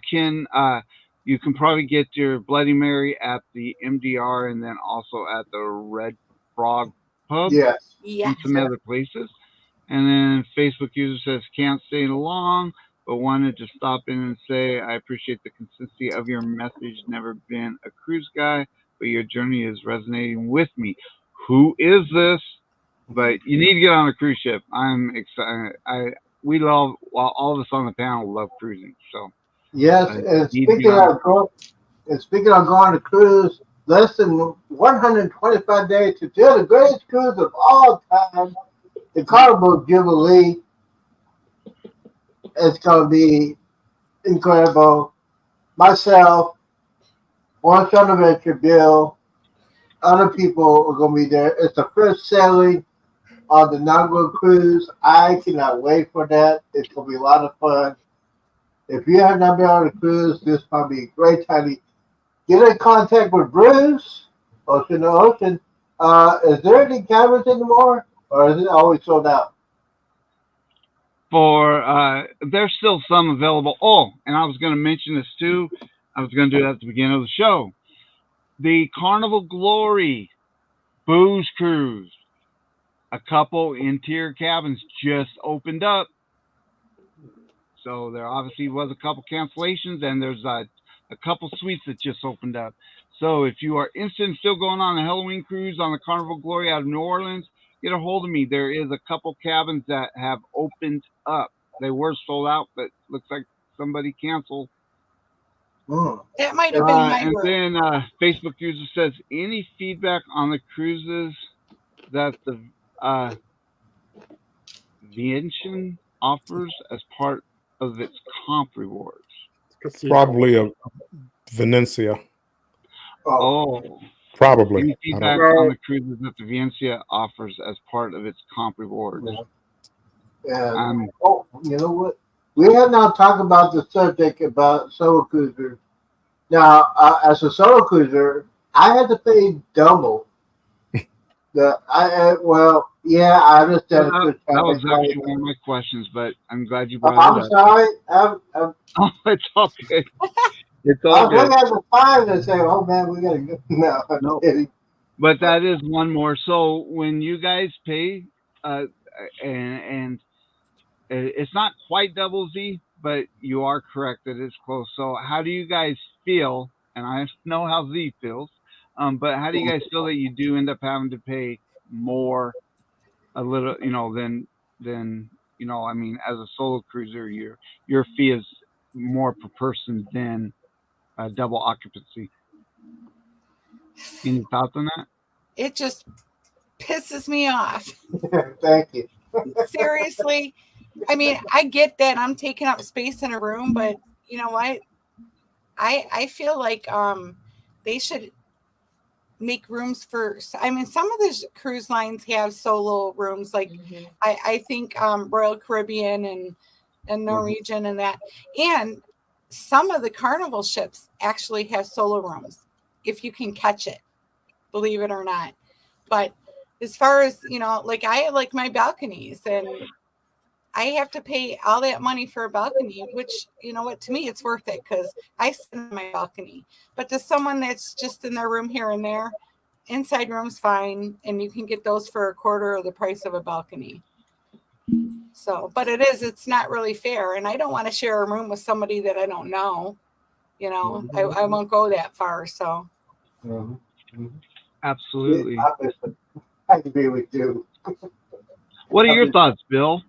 can probably get your Bloody Mary at the MDR and then also at the Red Frog Pub Yes. Yeah. and some other places. And then Facebook user says, can't stay long, but wanted to stop in and say, I appreciate the consistency of your message. Never been a cruise guy, but your journey is resonating with me. Who is this? But you need to get on a cruise ship. I'm excited. We love, well, all of us on the panel love cruising. So Yes, and speaking of going to cruise, less than 125 days to do the greatest cruise of all time, the Carnival Jubilee. It's going to be incredible. Myself, One Son Adventure, Bill, other people are going to be there. It's the first sailing on the Nagua cruise. I cannot wait for that. It's going to be a lot of fun. If you have not been on a cruise, this might be a great time to get in contact with Bruce, Ocean to Ocean. Is there any cabins anymore, or is it always sold out? There's still some available. Oh, and I was going to mention this too. I was going to do that at the beginning of the show. The Carnival Glory Booze Cruise. A couple interior cabins just opened up. So there obviously was a couple cancellations, and there's a couple suites that just opened up. So if you are interested in still going on a Halloween cruise on the Carnival Glory out of New Orleans, get a hold of me. There is a couple cabins that have opened up. They were sold out, but looks like somebody canceled. That might have been my And room. then Facebook user says, any feedback on the cruises that the Venetian offers as part of its comp rewards? Casino. Probably a Venecia. Oh, Probably. any I feedback don't- on the cruises that the Venecia offers as part of its comp rewards? And you know what? We have not talked about the subject about solo cruisers. Now, as a solo cruiser, I had to pay double. I understand. That was actually one of my questions, but I'm glad you brought I'm it up. sorry. Oh, it's all good. It's I all was looking good. at the time and say, "Oh man, we gotta go." No, I'm No. kidding. But that is one more. So when you guys pay, and it's not quite double Z, but you are correct that it's close. So how do you guys feel? And I know how Z feels, but how do you guys feel that you do end up having to pay more, a little, than I mean, as a solo cruiser, your fee is more per person than double occupancy. Any thoughts on that? It just pisses me off. Thank you. Seriously. I mean, I get that I'm taking up space in a room, but you know what? I feel like they should make rooms for, I mean, some of the cruise lines have solo rooms, like I think Royal Caribbean and Norwegian and that. And some of the Carnival ships actually have solo rooms if you can catch it, believe it or not. But as far as, like I like my balconies, and I have to pay all that money for a balcony, which, you know what, to me, it's worth it because I sit on my balcony. But to someone that's just in their room here and there, inside room's fine. And you can get those for a quarter of the price of a balcony. So, but it's not really fair. And I don't want to share a room with somebody that I don't know. I won't go that far. So. Absolutely. I agree with you. What are your thoughts, Bill?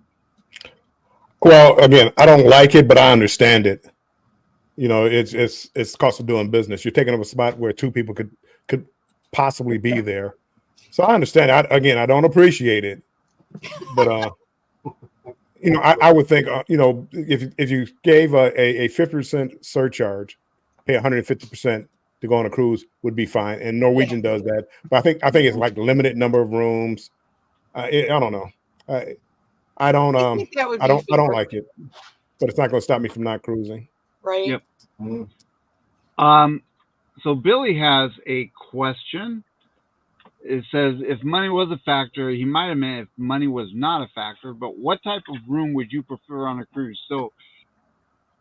Well, again, I don't like it, but I understand it. It's cost of doing business. You're taking up a spot where two people could possibly be there. So I understand. I don't appreciate it, but I would think if you gave a 50% surcharge, pay 150% to go on a cruise would be fine, and Norwegian does that. But I think it's like limited number of rooms. I don't know. I don't like it, but it's not going to stop me from not cruising. Right. Yep. So Billy has a question. It says, if money was a factor, he might have meant if money was not a factor, but what type of room would you prefer on a cruise? So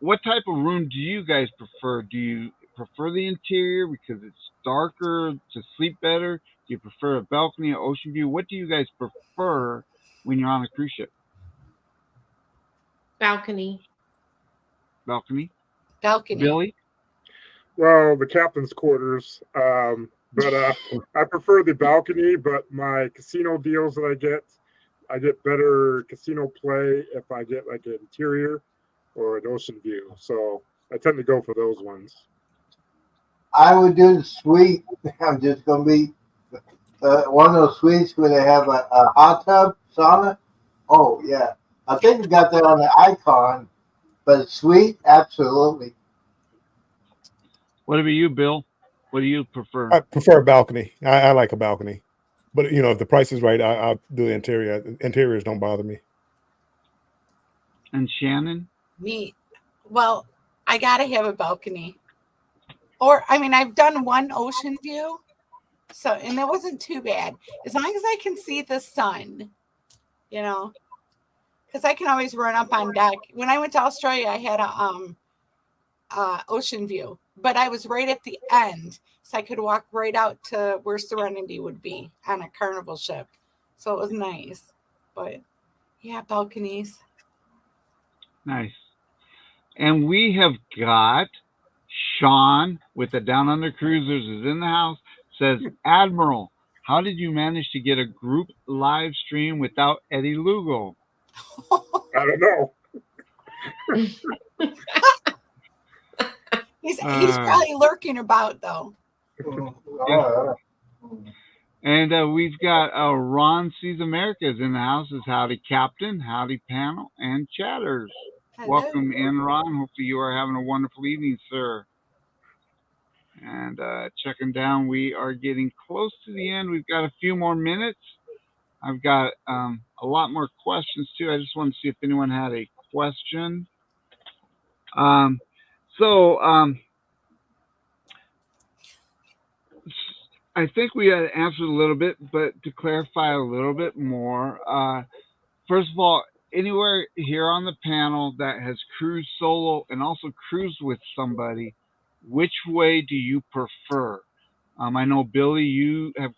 what type of room do you guys prefer? Do you prefer the interior because it's darker to sleep better? Do you prefer a balcony, an ocean view? What do you guys prefer when you're on a cruise ship? Balcony. Billy? Well, the captain's quarters. But I prefer the balcony, but my casino deals that I get better casino play if I get like an interior or an ocean view. So I tend to go for those ones. I would do the suite. I'm just going to be one of those suites where they have a hot tub, sauna. Oh, yeah. I think we got that on the icon, but suite, absolutely. What about you, Bill? What do you prefer? I prefer a balcony. I like a balcony, but if the price is right, I'll do the interior. Interiors don't bother me. And Shannon? Me, well, I gotta have a balcony, or I've done one ocean view, and it wasn't too bad as long as I can see the sun, because I can always run up on deck. When I went to Australia, I had a ocean view, but I was right at the end, so I could walk right out to where Serenity would be on a Carnival ship. So it was nice. But yeah, balconies. Nice. And we have got Sean with the Down Under Cruisers is in the house. Says, Admiral, how did you manage to get a group live stream without Eddie Lugo? I don't know. He's probably lurking about, though. And we've got Ron Sees Americas in the house. Is howdy, Captain, howdy, panel, and chatters. Hello. Welcome in, Ron. Hopefully you are having a wonderful evening, sir. And checking down, we are getting close to the end. We've got a few more minutes. I've got a lot more questions, too. I just want to see if anyone had a question. I think we had answered a little bit, but to clarify a little bit more, first of all, anywhere here on the panel that has cruised solo and also cruised with somebody, which way do you prefer? I know, Billy, you have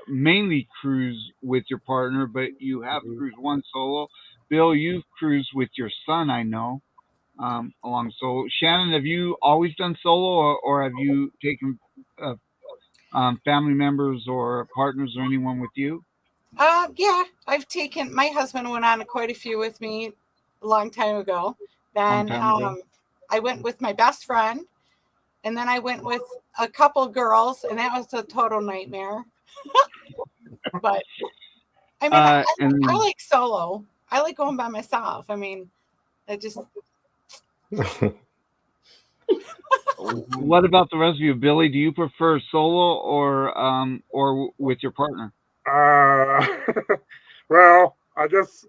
mainly cruised with your partner, but you have cruised one solo. Bill, you've cruised with your son, I know. Along solo. Shannon, have you always done solo, or have you taken family members or partners or anyone with you? Yeah, I've taken. My husband went on quite a few with me a long time ago. Then I went with my best friend, and then I went with a couple girls, and that was a total nightmare. But I like solo. I like going by myself. I just. What about the rest of you, Billy? Do you prefer solo or with your partner? Well, I guess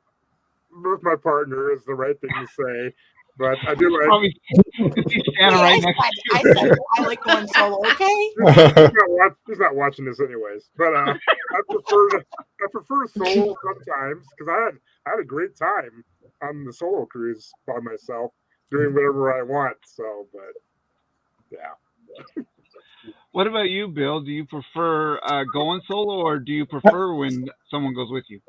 with my partner is the right thing to say. But I do like. Probably if he's standing right next to you. I said I like going solo. Okay. He's not watching this anyways. But I prefer solo sometimes because I had a great time on the solo cruise by myself doing whatever I want. So, but yeah. What about you, Bill? Do you prefer going solo, or do you prefer when someone goes with you?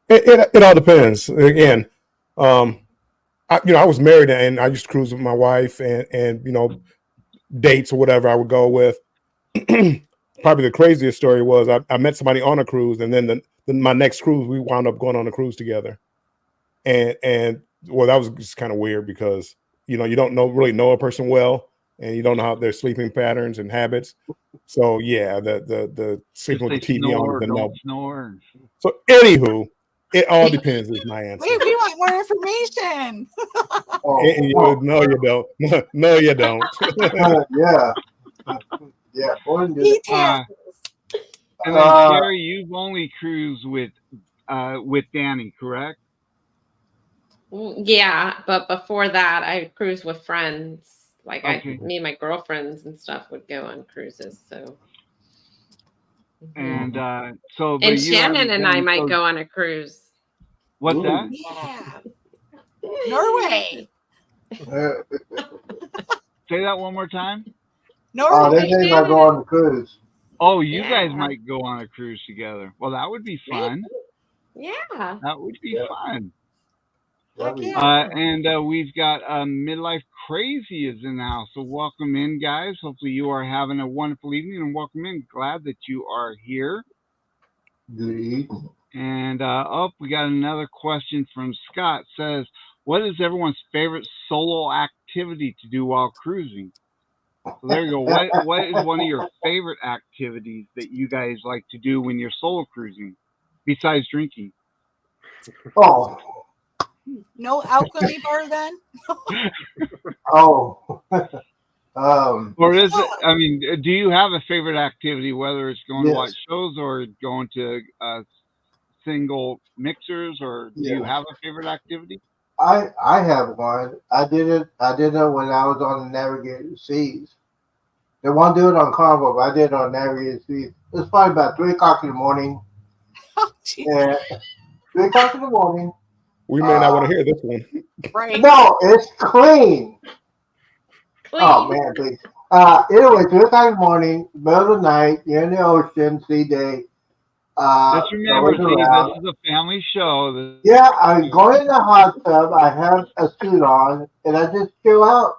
It all depends. Again, I was married and I used to cruise with my wife and dates or whatever I would go with. Probably the craziest story was I met somebody on a cruise, and then my next cruise we wound up going on a cruise together, and well, that was just kind of weird because you don't really know a person well, and you don't know how their sleeping patterns and habits. So yeah, the sleeping with the TV on is a no. Don't snore. So anywho, it all depends is my answer. Wait, we want more information. No, you don't. No, you don't. Yeah. Yeah. Details. And then Sherry, you've only cruised with Danny, correct? Yeah, but before that, I cruised with friends. Like Okay. me and my girlfriends and stuff would go on cruises. So. And so, but And you Shannon haven't and been- I might so- go on a cruise. What's Ooh. that? Yeah. Norway. Say that one more time. Oh, they Norway. might go on the cruise. Oh, you Yeah. guys might go on a cruise together. Well, that would be fun. Yeah. That would be fun. That'd be- Yeah. And we've got Midlife Crazy is in the house. So welcome in, guys. Hopefully you are having a wonderful evening, and welcome in. Glad that you are here. Good evening. And we got another question from Scott. Says, what is everyone's favorite solo activity to do while cruising? So there you go. What is one of your favorite activities that you guys like to do when you're solo cruising, besides drinking? Oh, No alchemy bar then? oh. Or is it? I mean, do you have a favorite activity, whether it's going Yes. to watch shows or going to single mixers, or do you Yeah. have a favorite activity? I have one. I did it when I was on the Navigated Seas. They won't do it on Carnival, but I did it on Navigated Seas. It was probably about 3 o'clock in the morning. Oh, geez. And 3 o'clock in the morning. We may not want to hear this one. Right. No, it's clean. Clean. Oh man, please. Anyway, 3 o'clock in the morning, middle of the night, you're in the ocean, sea day. Just remember, going see, around. this is a family show. Yeah, I go in the hot tub. I have a suit on, and I just chill out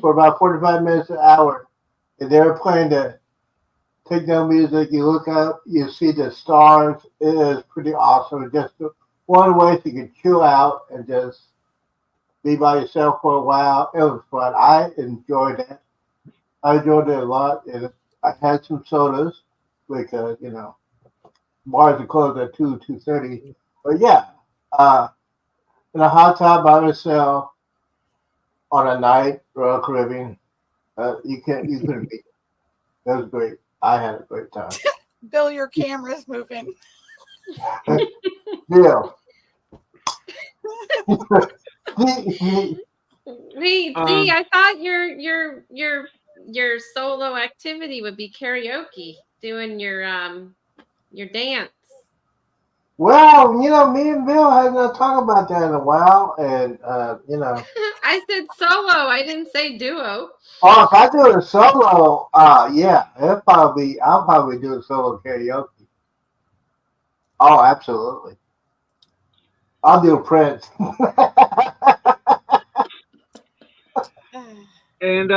for about 45 minutes an hour. And they're playing the techno music. You look up, you see the stars. It is pretty awesome. Just one way you can chill out and just be by yourself for a while. It was fun. I enjoyed it. I enjoyed it a lot. And I had some sodas because, bars are closed at 2:30. But yeah, in a hot tub by myself on a night, Royal Caribbean, you couldn't beat it. That was great. I had a great time. Bill, your camera's moving. Bill. Wait, see, I thought your solo activity would be karaoke, doing your dance. Well, me and Bill had not talked about that in a while, and I said solo. I didn't say duo. Oh, if I do a solo, yeah, I'll probably do a solo karaoke. Oh, absolutely. I'll do Prince. And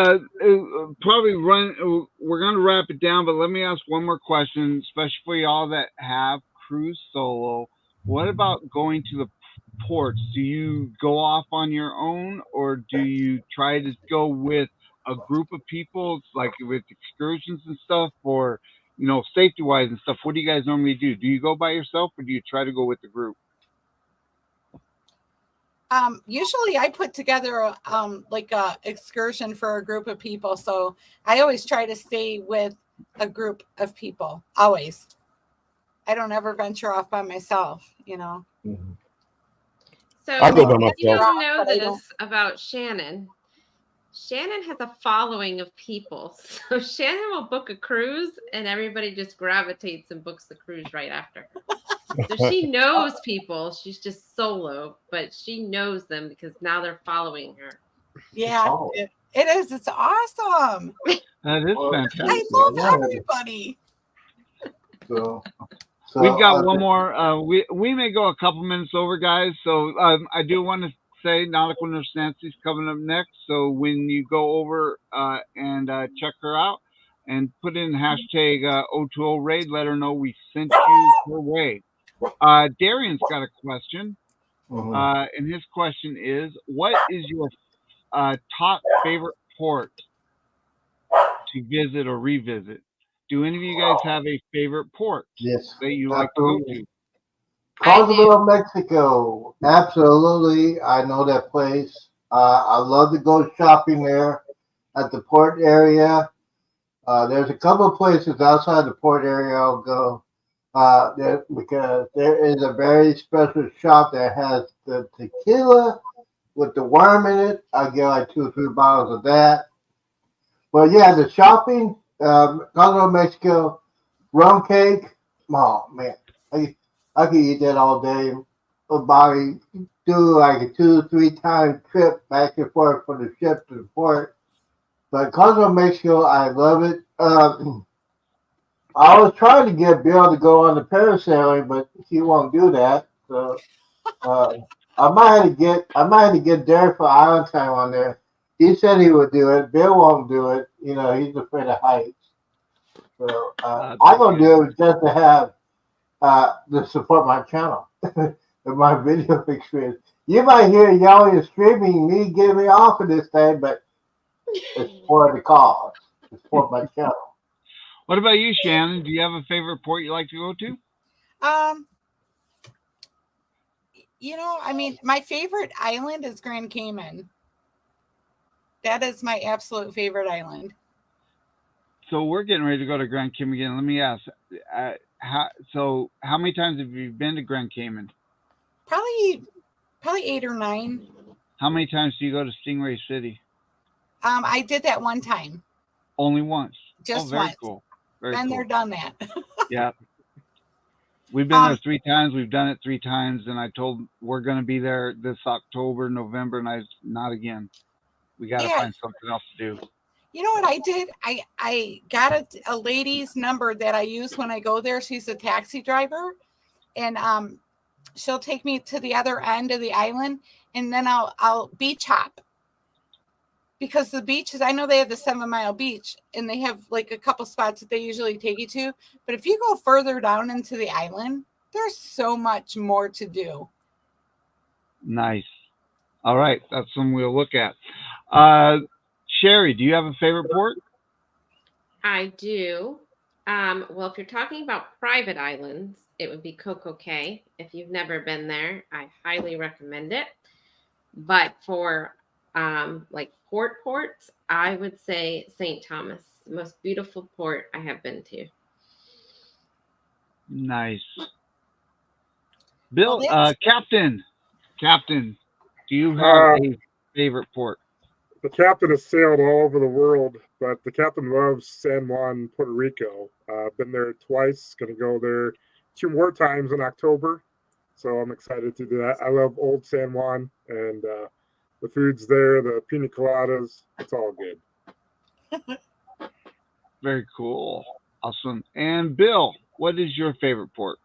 probably we're going to wrap it down, but let me ask one more question, especially for y'all that have cruise solo. What about going to the ports? Do you go off on your own, or do you try to go with a group of people, like with excursions and stuff, or safety wise and stuff? What do you guys normally do? Do you go by yourself, or do you try to go with the group? Usually I put together like a excursion for a group of people. So I always try to stay with a group of people. Always. I don't ever venture off by myself, So I go by you myself. don't know But I don't- this about Shannon. Shannon has a following of people. So Shannon will book a cruise and everybody just gravitates and books the cruise right after her. So she knows people. She's just solo, but she knows them because now they're following her. Yeah, Oh. it is. It's awesome. That is Well, fantastic. I love Yeah. everybody. So We've got I one think- more. We may go a couple minutes over, guys. So I do want to say Nautical Nurse Nancy's coming up next. So when you go over and check her out and put in hashtag O2O Raid, let her know we sent you her way. Darian's got a question. Mhm. And his question is, what is your top favorite port to visit or revisit? Do any of you guys have a favorite port Yes, that you like to go absolutely. to? Cozumel, Mexico. Absolutely. I know that place. I love to go shopping there at the port area. There's a couple of places outside the port area I'll go because there is a very special shop that has the tequila with the worm in it. I get like 2 or 3 bottles of that. But yeah, the shopping, Cozumel, Mexico, rum cake. Oh man, I could eat that all day. About do like a 2 or 3 time trip back and forth from the ship to the port. But Cozumel, Mexico, I love it. I was trying to get Bill to go on the parasailing, but he won't do that. So I might have to get Derek for Island Time on there. He said he would do it. Bill won't do it. You know, he's afraid of heights. So I'm gonna do it just to have to support my channel and my video experience. You might hear yelling and screaming, me getting off of this thing, but it's for the cause. It's for my channel. What about you, Shannon? Do you have a favorite port you like to go to? I mean, my favorite island is Grand Cayman. That is my absolute favorite island. So we're getting ready to go to Grand Cayman again. Let me ask, how many times have you been to Grand Cayman? Probably 8 or 9. How many times do you go to Stingray City? I did that one time. Only once. Just very once. cool. Very Been cool. there, done that. Yeah. We've been there 3 times. We've done it 3 times, and I told we're going to be there this October, November, and not again. We got to find something else to do. You know what I did? I got a lady's number that I use when I go there. She's a taxi driver, and she'll take me to the other end of the island, and then I'll beach hop. Because the beaches, I know they have the 7 Mile Beach, and they have like a couple spots that they usually take you to. But if you go further down into the island, there's so much more to do. Nice. All right, that's something we'll look at. Sherry, do you have a favorite port? I do. Well, if you're talking about private islands, it would be Coco Cay. If you've never been there, I highly recommend it. But for like ports, I would say St. Thomas, the most beautiful port I have been to. Nice. Bill, Well, Captain, do you have a favorite port? The captain has sailed all over the world, but the captain loves San Juan, Puerto Rico. Been there twice. Going to go there 2 more times in October. So I'm excited to do that. I love old San Juan, and the food's there, the pina coladas. It's all good. Very cool. Awesome. And Bill, what is your favorite port?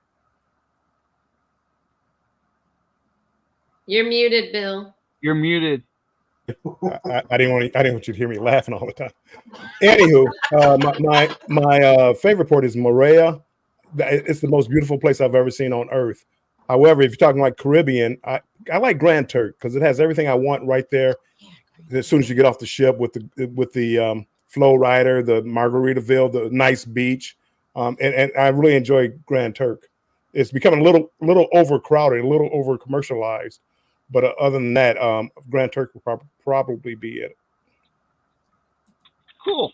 You're muted, Bill. You're muted. I didn't want you to hear me laughing all the time. Anywho, my favorite port is Moorea. It's the most beautiful place I've ever seen on earth. However, if you're talking like Caribbean, I like Grand Turk because it has everything I want right there. As soon as you get off the ship with the flow rider, the Margaritaville, the nice beach, and I really enjoy Grand Turk. It's becoming a little overcrowded, a little over commercialized, but other than that, Grand Turk will probably be it. Cool.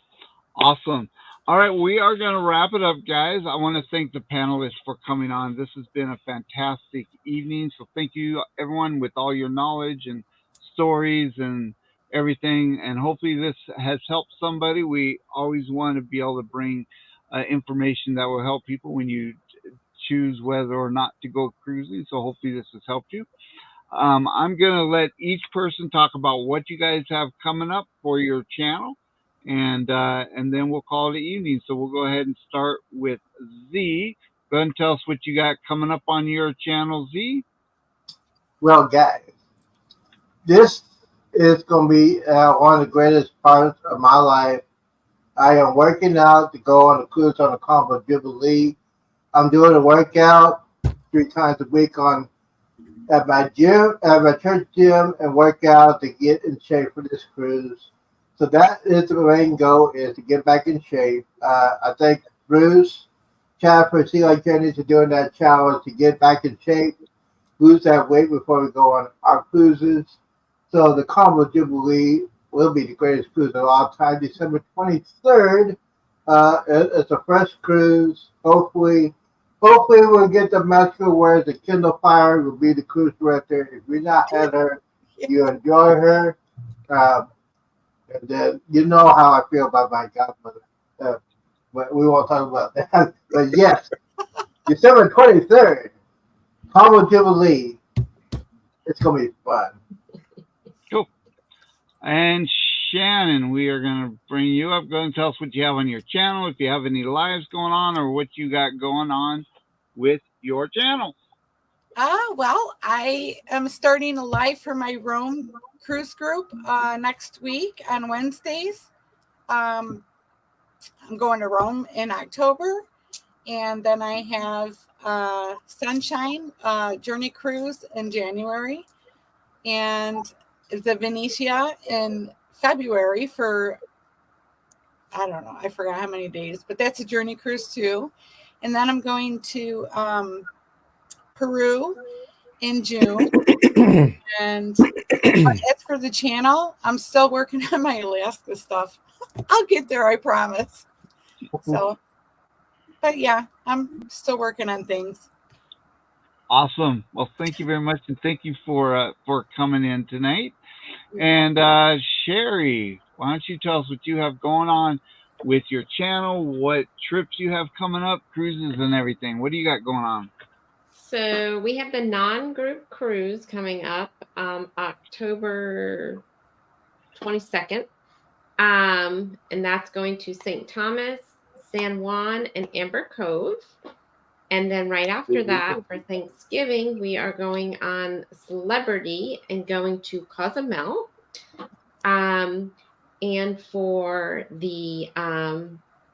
Awesome. All right, we are going to wrap it up, guys. I want to thank the panelists for coming on. This has been a fantastic evening. So thank you, everyone, with all your knowledge and stories and everything. And hopefully this has helped somebody. We always want to be able to bring information that will help people when you choose whether or not to go cruising. So hopefully this has helped you. I'm going to let each person talk about what you guys have coming up for your channel, and then we'll call it evening. So we'll go ahead and start with Z. Go ahead and tell us what you got coming up on your channel, Z. Well, guys, this is going to be one of the greatest parts of my life. I am working out to go on a cruise on the Carnival Jubilee. I'm doing a workout 3 times a week at my gym, at my church gym, and work out to get in shape for this cruise. So that is the main goal, is to get back in shape. I thank Bruce, Chad for Sea Life Journeys for doing that challenge to get back in shape, lose that weight before we go on our cruises. So the Carnival Jubilee will be the greatest cruise of all time, December 23rd. It's a fresh cruise. Hopefully we'll get the Mexico where the Kindle Fire will be the cruise director. If you're not had her, you enjoy her. And then you know how I feel about my godmother. But we won't talk about that. But yes, December 23rd, Carnival Jubilee. It's going to be fun. Cool. And Shannon, we are going to bring you up. Go and tell us what you have on your channel, if you have any lives going on, or what you got going on with your channel. Well, I am starting a live for my Rome cruise group next week on Wednesdays. I'm going to Rome in October, and then I have Sunshine Journey Cruise in January, and the Venetia in February for, I don't know, I forgot how many days, but that's a journey cruise too. And then I'm going to Peru in June. And as for the channel, I'm still working on my Alaska stuff. I'll get there, I promise. So, but yeah, I'm still working on things. Awesome. Well, thank you very much, and thank you for coming in tonight. And Sherry, why don't you tell us what you have going on with your channel, what trips you have coming up, cruises and everything. What do you got going on? So we have the non-group cruise coming up October 22nd. And that's going to St. Thomas, San Juan, and Amber Cove. And then right after that, for Thanksgiving, we are going on Celebrity and going to Cozumel. And for the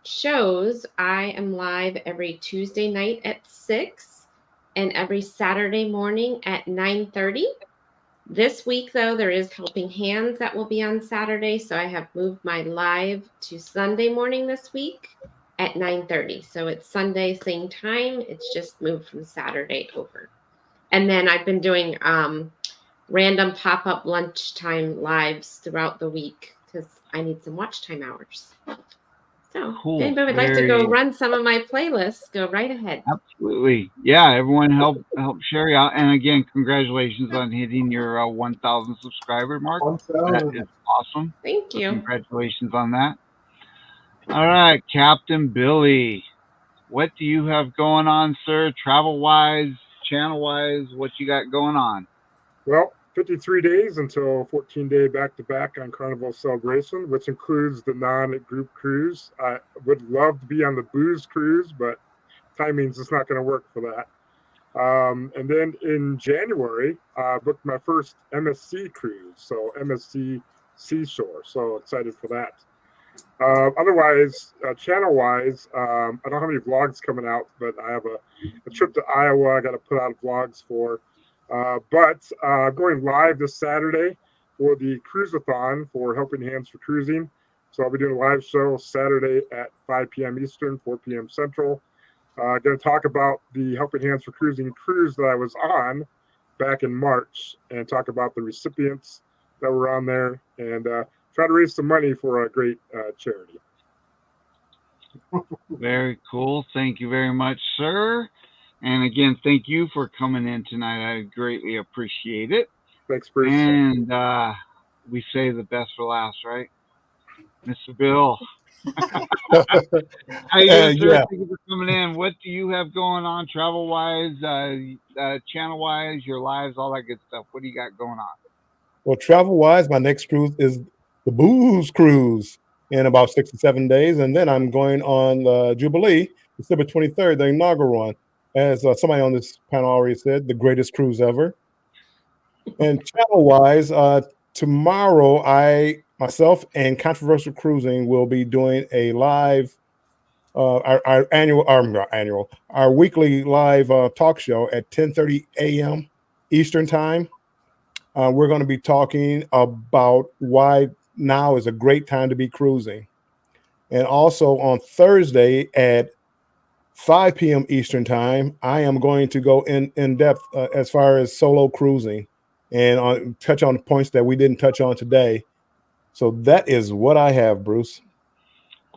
shows, I am live every Tuesday night at 6 and every Saturday morning at 9:30. This week, though, there is Helping Hands that will be on Saturday. So I have moved my live to Sunday morning this week at 9:30. So it's Sunday, same time. It's just moved from Saturday over. And then I've been doing random pop-up lunchtime lives throughout the week because I need some watch time hours. So Cool. if anybody would like to go run some of my playlists, go right ahead. Absolutely. Yeah, everyone help Sherry out. And again, congratulations on hitting your 1,000 subscriber mark. That is awesome. Thank you. Congratulations on that. All right, Captain Billy, what do you have going on, sir? Travel-wise, channel-wise, what you got going on? Well, 53 days until 14-day back-to-back on Carnival Celebration, which includes the non-group cruise. I would love to be on the booze cruise, but timing's just not going to work for that. And then in January, I booked my first MSC cruise, so MSC Seashore. So excited for that. Otherwise, channel-wise, I don't have any vlogs coming out, but I have a trip to Iowa I got to put out vlogs for. But going live this Saturday for the Cruiseathon for Helping Hands for Cruising. So I'll be doing a live show Saturday at 5 p.m. Eastern, 4 p.m. Central. Going to talk about the Helping Hands for Cruising cruise that I was on back in March and talk about the recipients that were on there and try to raise some money for a great charity. Very cool. Thank you very much, sir. And again, thank you for coming in tonight. I greatly appreciate it. Thanks, Bruce. And we say the best for last, right? Mr. Bill. How you doing, sir? Yeah. Thank you for coming in. What do you have going on travel-wise, channel-wise, your lives, all that good stuff? What do you got going on? Well, travel-wise, my next cruise is the Booze Cruise in about 6 to 7 days. And then I'm going on the Jubilee, December 23rd, the inaugural one. As somebody on this panel already said, the greatest cruise ever. And channel-wise, tomorrow, myself and Controversial Cruising will be doing a live, our weekly live talk show at 10:30 a.m. Eastern time. We're going to be talking about why now is a great time to be cruising. And also on Thursday at 5 p.m. Eastern time, I am going to go in depth as far as solo cruising and touch on the points that we didn't touch on today. So that is what I have, Bruce.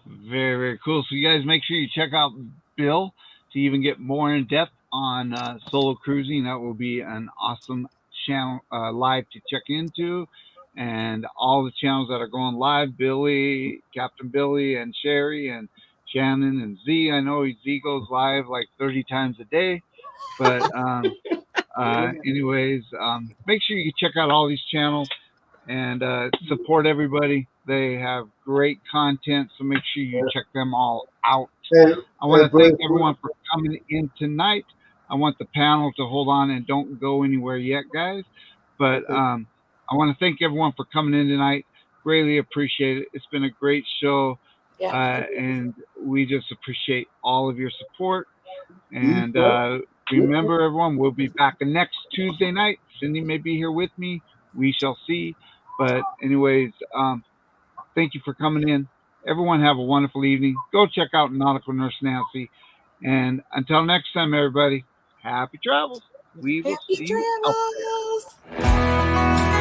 Very, very cool. So you guys make sure you check out Bill to even get more in depth on solo cruising. That will be an awesome channel live to check into. And all the channels that are going live, Billy, Captain Billy, and Sherry, and Shannon, and Z. I know Z goes live like 30 times a day. But anyways, make sure you check out all these channels and support everybody. They have great content, so make sure you check them all out. I want to thank everyone for coming in tonight. I want the panel to hold on and don't go anywhere yet, guys. But I want to thank everyone for coming in tonight. Greatly appreciate it. It's been a great show. Yeah. And we just appreciate all of your support. And remember, everyone, we'll be back next Tuesday night. Cindy may be here with me. We shall see. But anyways, thank you for coming in. Everyone have a wonderful evening. Go check out Nautical Nurse Nancy. And until next time, everybody, happy travels. We will see you out there.